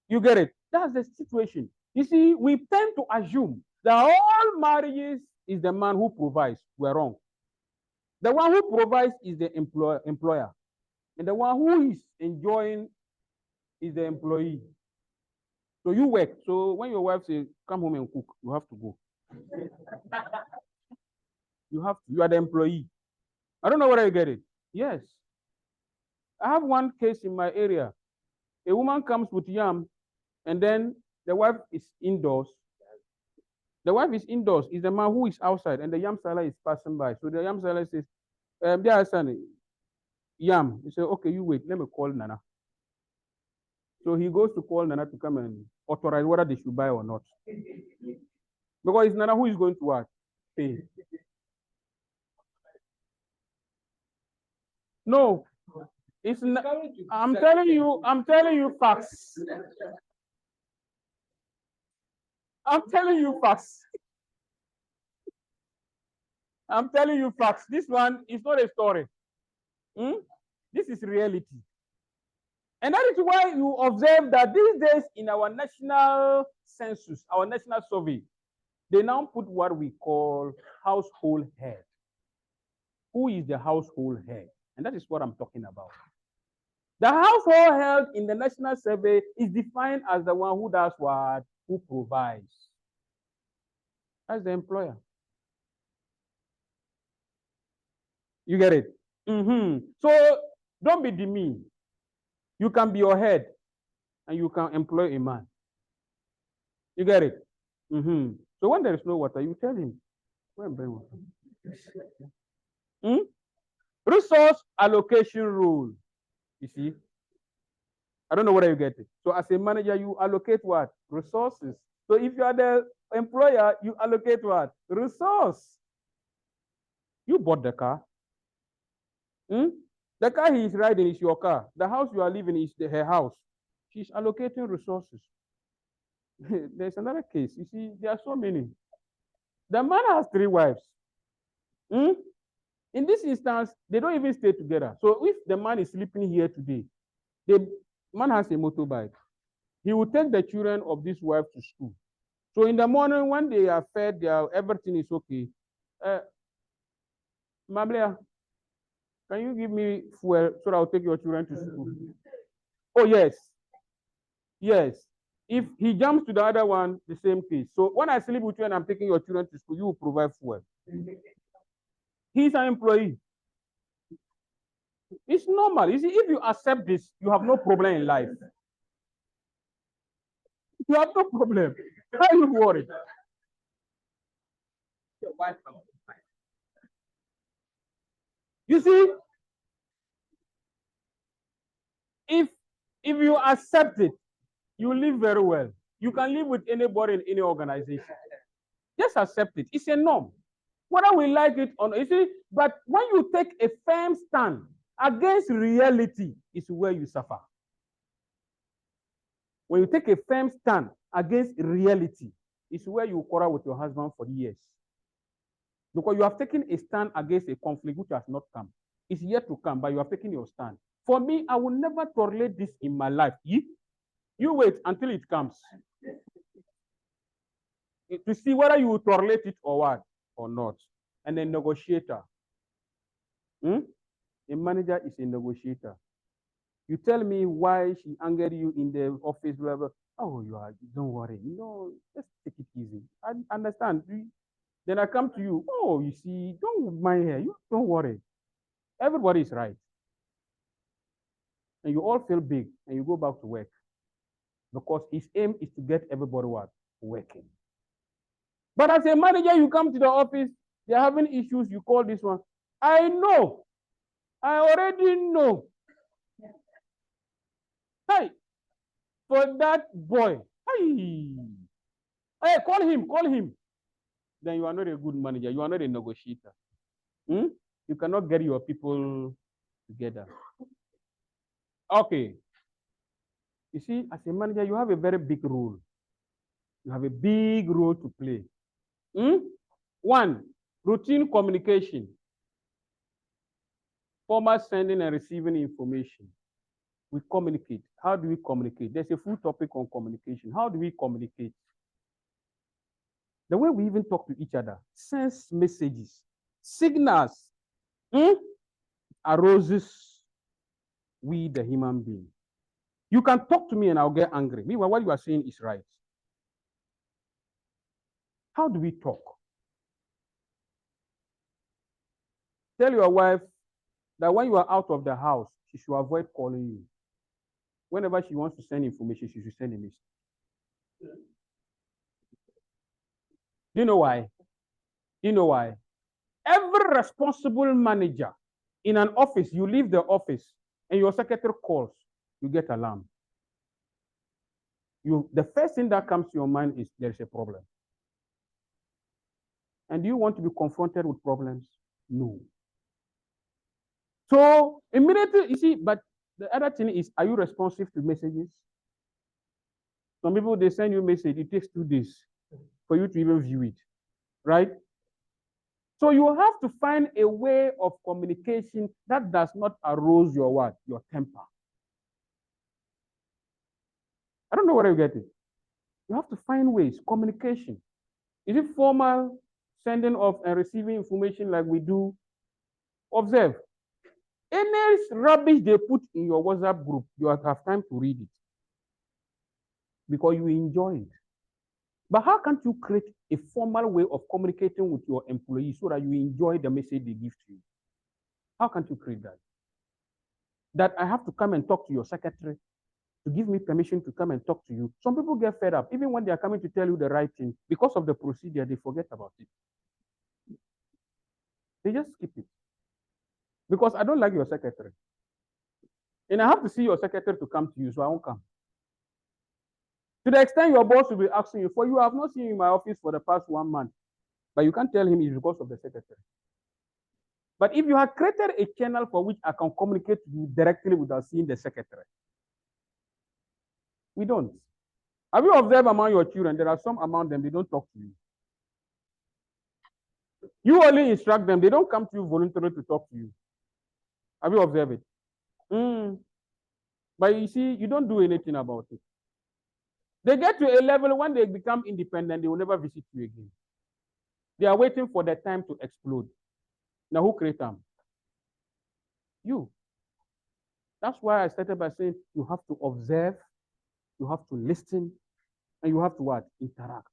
You get it? That's the situation. You see, we tend to assume that all marriages is the man who provides. We're wrong. The one who provides is the employer. And the one who is enjoying is the employee. So you work. So when your wife says, come home and cook, you have to go. You have to. You are the employee. I don't know whether you get it. Yes. I have one case in my area. A woman comes with yam, and then the wife is indoors. The wife is indoors. It's the man who is outside, and the yam seller is passing by. So the yam seller says, "Dear son, yam." He said, "Okay, you wait. Let me call Nana." So he goes to call Nana to come and authorize whether they should buy or not. Because it's Nana who is going to what? Pay. No, it's not. I'm telling you facts. I'm telling you facts. I'm telling you facts. This one is not a story. This is reality. And that is why you observe that these days in our national census, our national survey, they now put what we call household head. Who is the household head? And that is what I'm talking about. The household head in the national survey is defined as the one who does what? Who provides. That's the employer. You get it? So don't be demeaned. You can be your head and you can employ a man. You get it? So when there is no water, you tell him, go and bring water. Resource allocation rule. You see? I don't know whether you get it. So as a manager, you allocate what? Resources. So if you are the employer, you allocate what? Resource. You bought the car. The car he is riding is your car. The house you are living is her house. She's allocating resources. There's another case. You see, there are so many. The man has 3 wives. In this instance, they don't even stay together. So if the man is sleeping here today, the man has a motorbike. He will take the children of this wife to school. So in the morning, when they are fed, everything is okay. Mablia, can you give me fuel so that I'll take your children to school? Oh, yes. Yes. If he jumps to the other one, the same case. So when I sleep with you and I'm taking your children to school, you will provide fuel. He's an employee. It's normal. You see, if you accept this, you have no problem in life. You have no problem. Why are you worried? You see, if you accept it, you live very well. You can live with anybody in any organization. Just accept it. It's a norm. Whether we like it or not. You see, but when you take a firm stand against reality, is where you suffer. When you take a firm stand against reality, is where you quarrel with your husband for years. Because you have taken a stand against a conflict which has not come. It's yet to come, but you have taken your stand. For me, I will never tolerate this in my life. You wait until it comes. To see whether you will tolerate it or what, or not. And a negotiator. A manager is a negotiator. You tell me why she angered you in the office, blah, blah. Oh, don't worry. No, just take it easy. I understand. Then I come to you. Oh, you see, don't mind her. You don't worry. Everybody is right. And you all feel big and you go back to work. Because his aim is to get everybody what? Working. But as a manager, you come to the office, they're having issues, you call this one. I know. I already know. Hey, for that boy. Hey, call him. Then you are not a good manager. You are not a negotiator. You cannot get your people together. Okay. You see, as a manager, you have a very big role. You have a big role to play. 1, routine communication. Formal sending and receiving information. We communicate. How do we communicate? There's a full topic on communication. How do we communicate? The way we even talk to each other, sends messages, signals, arouses we, the human being. You can talk to me and I'll get angry. Meanwhile, what you are saying is right. How do we talk? Tell your wife that when you are out of the house, she should avoid calling you. Whenever she wants to send information, she should send a message. Do you know why? Do you know why? Every responsible manager in an office, you leave the office and your secretary calls, you get alarmed. The first thing that comes to your mind is there is a problem. And do you want to be confronted with problems? No. So immediately, you see, but the other thing is, are you responsive to messages? Some people, they send you a message, it takes 2 days for you to even view it, right? So you have to find a way of communication that does not arouse your what? Your temper. I don't know whether you get it. You have to find ways, communication. Is it formal, sending of and receiving information like we do? Observe. Any rubbish they put in your WhatsApp group, you have time to read it because you enjoy it. But how can't you create a formal way of communicating with your employees so that you enjoy the message they give to you? How can't you create that? That I have to come and talk to your secretary to give me permission to come and talk to you. Some people get fed up, even when they are coming to tell you the right thing, because of the procedure, they forget about it. They just skip it. Because I don't like your secretary. And I have to see your secretary to come to you, so I won't come. To the extent your boss will be asking you, for you have not seen in my office for the past 1 month, but you can't tell him it's because of the secretary. But if you have created a channel for which I can communicate to you directly without seeing the secretary, we don't. Have you observed among your children, there are some among them, they don't talk to you. You only instruct them, they don't come to you voluntarily to talk to you. Have you observed it? But you see, you don't do anything about it. They get to a level when they become independent, they will never visit you again. They are waiting for the time to explode. Now, who created them? You. That's why I started by saying you have to observe, you have to listen, and you have to what? Interact.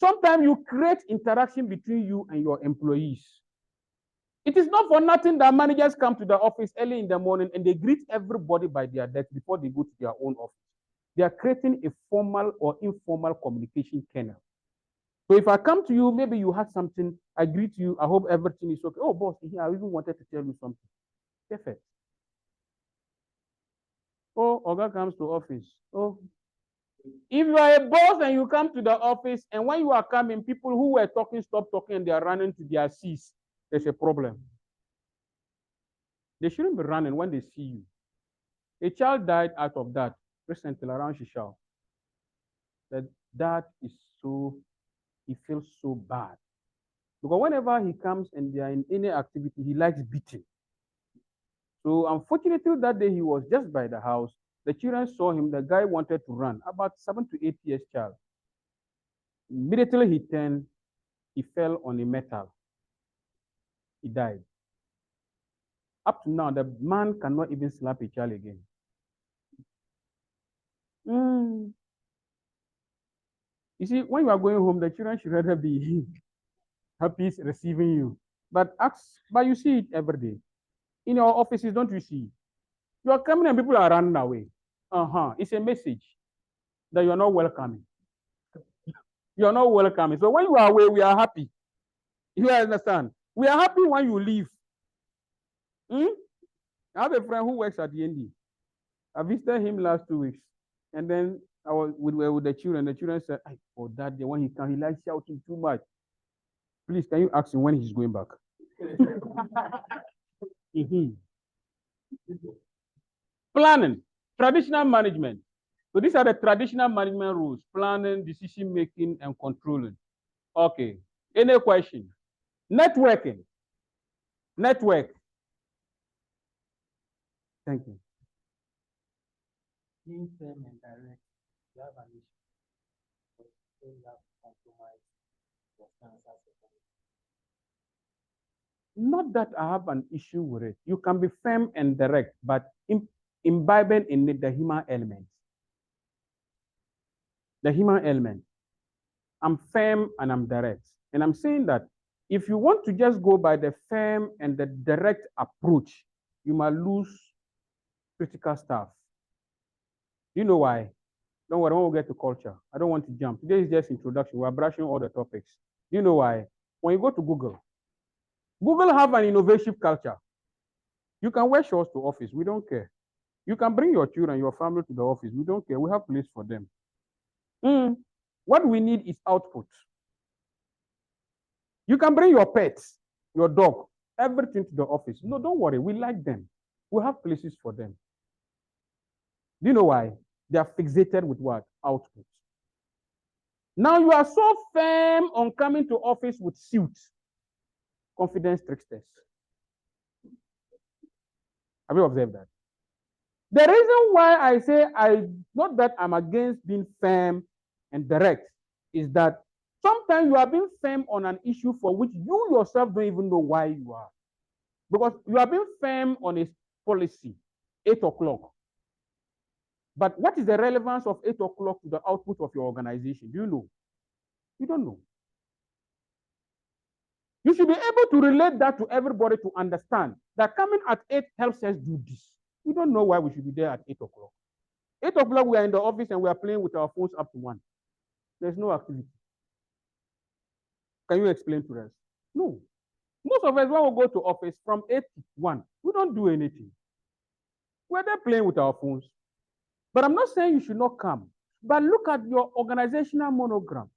Sometimes you create interaction between you and your employees. It is not for nothing that managers come to the office early in the morning and they greet everybody by their desk before they go to their own office. They are creating a formal or informal communication channel. So if I come to you, maybe you had something, I greet you, I hope everything is okay. Oh, boss, I even wanted to tell you something. Perfect. Oh, Oga comes to office. Oh, if you are a boss and you come to the office and when you are coming, people who were talking stop talking and they are running to their seats, there's a problem. They shouldn't be running when they see you. A child died out of that recently around Shishao. That is so, he feels so bad. Because whenever he comes and they are in any activity, he likes beating. So unfortunately, that day he was just by the house. The children saw him. The guy wanted to run, about 7 to 8 years child. Immediately he turned, he fell on a metal. He died. Up to now, the man cannot even slap a child again. You see, when you are going home, the children should rather be happy receiving you. But you see it every day. In your offices, don't you see? You are coming and people are running away. It's a message that you are not welcoming. You are not welcoming. So when you are away, we are happy. You understand? We are happy when you leave. I have a friend who works at the ND. I visited him last 2 weeks. And then I was with the children. The children said, for that day, when he comes, he likes shouting too much. Please, can you ask him when he's going back? Planning, traditional management. So these are the traditional management rules: planning, decision making, and controlling. Okay. Any question? Networking. Network. Thank you. Being firm and direct, you have an issue. But you have to compromise your stance as a Not that I have an issue with it. You can be firm and direct, but imbibing in it the human element. The human element. I'm firm and I'm direct. And I'm saying that if you want to just go by the firm and the direct approach, you might lose critical stuff. Do you know why? Don't worry, when we get to culture, I don't want to jump. Today is just introduction. We're brushing all the topics. Do you know why? When you go to Google, Google have an innovative culture. You can wear shorts to office. We don't care. You can bring your children, your family to the office. We don't care. We have place for them. What we need is output. You can bring your pets, your dog, everything to the office. No, don't worry. We like them. We have places for them. Do you know why? They are fixated with what? Output. Now you are so firm on coming to office with suits. Confidence tricksters. Have you observed that? The reason why I say not that I'm against being firm and direct is that sometimes you are being firm on an issue for which you yourself don't even know why you are. Because you are being firm on a policy, 8 o'clock. But what is the relevance of 8 o'clock to the output of your organization? Do you know? You don't know. You should be able to relate that to everybody to understand that coming at 8 helps us do this. We don't know why we should be there at 8 o'clock. 8 o'clock, we are in the office and we are playing with our phones up to 1. There's no activity. Can you explain to us? No. Most of us, when we go to office from 8 to 1, we don't do anything. We're there playing with our phones. But I'm not saying you should not come. But look at your organizational monogram.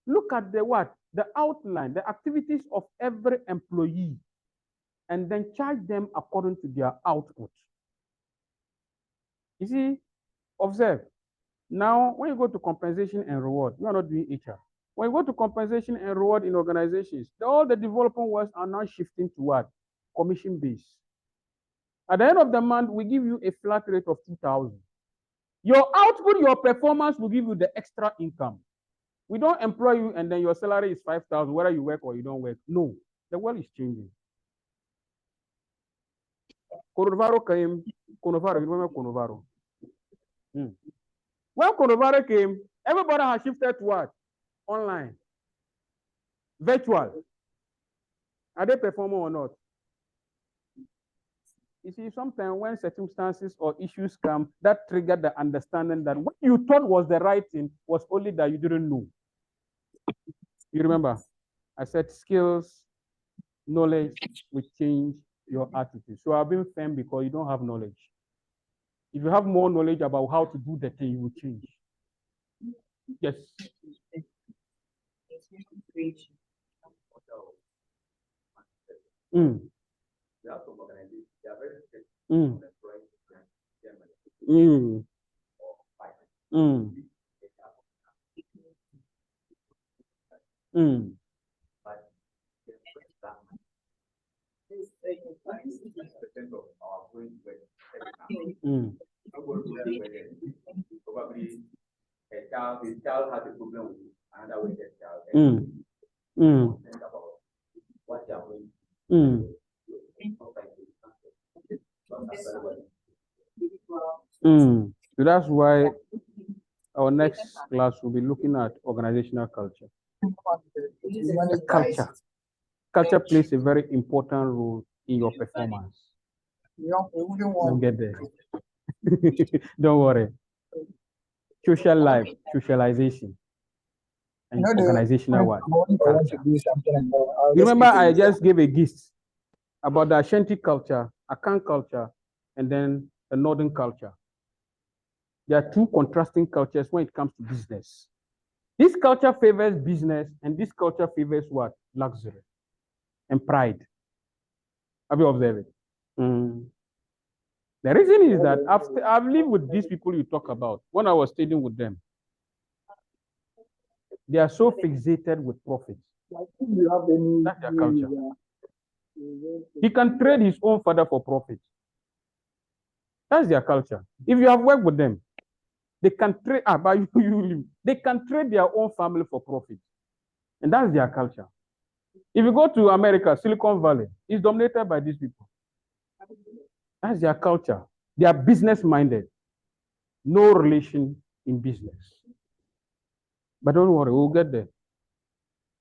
Look at the what? The outline, the activities of every employee, and then charge them according to their output. You see, observe. Now, when you go to compensation and reward, you are not doing HR. When you go to compensation and reward in organizations, all the development works are now shifting to what? Commission based. At the end of the month, we give you a flat rate of 2,000. Your output, your performance will give you the extra income. We don't employ you and then your salary is 5,000, whether you work or you don't work. No, the world is changing. Konovaro came, Konovaro, you remember Konovaro? When Konovaro came, everybody has shifted to what? Online. Virtual. Are they performing or not? You see, sometimes when circumstances or issues come, that triggered the understanding that what you thought was the right thing was only that you didn't know. You remember? I said skills, knowledge will change your attitude. So I've been firm because you don't have knowledge. If you have more knowledge about how to do the thing, you will change. Yes. Probably his child has a problem with another way child. Think about what they are going So that's why our next class will be looking at organizational culture. Culture. Culture plays a very important role in your performance. We'll get there. Don't worry. Social life, socialization, and organizational work. You remember I just gave a gist about the Ashanti culture, Akan culture, and then the Northern culture. There are two contrasting cultures when it comes to business. This culture favors business, and this culture favors what? Luxury and pride. Have you observed it? The reason is that I've lived with these people you talk about when I was studying with them. They are so fixated with profit. That's their culture. He can trade his own father for profit. That's their culture. If you have worked with them, they can trade, they can trade their own family for profit. And that's their culture. If you go to America, Silicon Valley, it's dominated by these people. That's their culture. They are business-minded. No relation in business. But don't worry, we'll get there.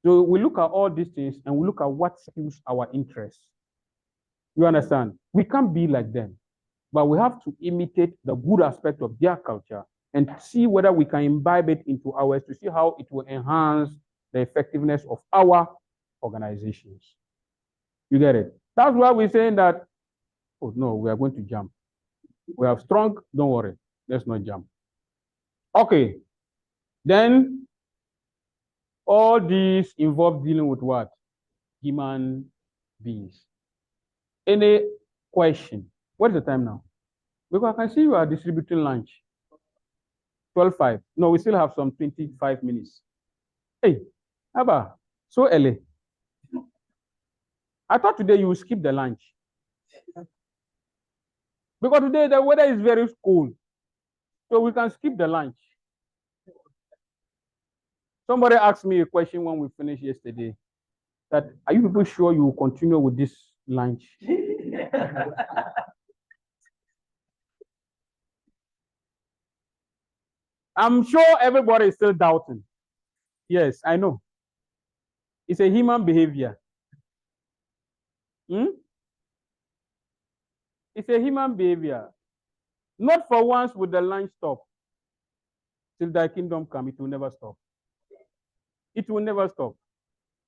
So we look at all these things and we look at what suits our interests. You understand? We can't be like them, but we have to imitate the good aspect of their culture and see whether we can imbibe it into ours to see how it will enhance the effectiveness of our organizations. You get it? That's why we're saying that, oh no, we are going to jump. We have strong, don't worry, let's not jump. Okay, then all these involve dealing with what? Human beings. Any question? What is the time now? Because I can see you are distributing lunch. 12:05. No, we still have some 25 minutes. Hey, Abba, so early. I thought today you would skip the lunch. Because today the weather is very cold. So we can skip the lunch. Somebody asked me a question when we finished yesterday. That, are you people sure you will continue with this lunch? I'm sure everybody is still doubting. Yes, I know. It's a human behavior. It's a human behavior. Not for once would the lunch stop. Till thy kingdom come, it will never stop. It will never stop.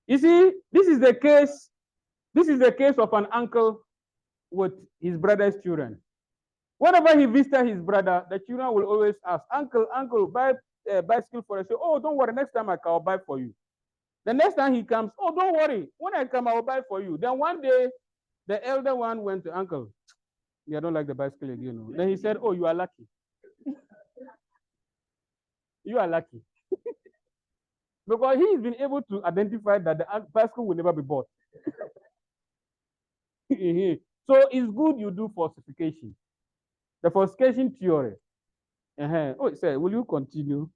You see, this is the case. This is the case of an uncle with his brother's children. Whenever he visited his brother, the children will always ask, Uncle, buy a bicycle for us. Say, oh, don't worry, next time I'll buy for you. The next time he comes, oh, don't worry, when I come, I'll buy for you. Then one day, the elder one went to Uncle. Yeah, I don't like the bicycle again. Then he said, oh, you are lucky. You are lucky. Because he's been able to identify that the bicycle will never be bought. So it's good you do falsification. The falsification theory. Oh, sir, will you continue?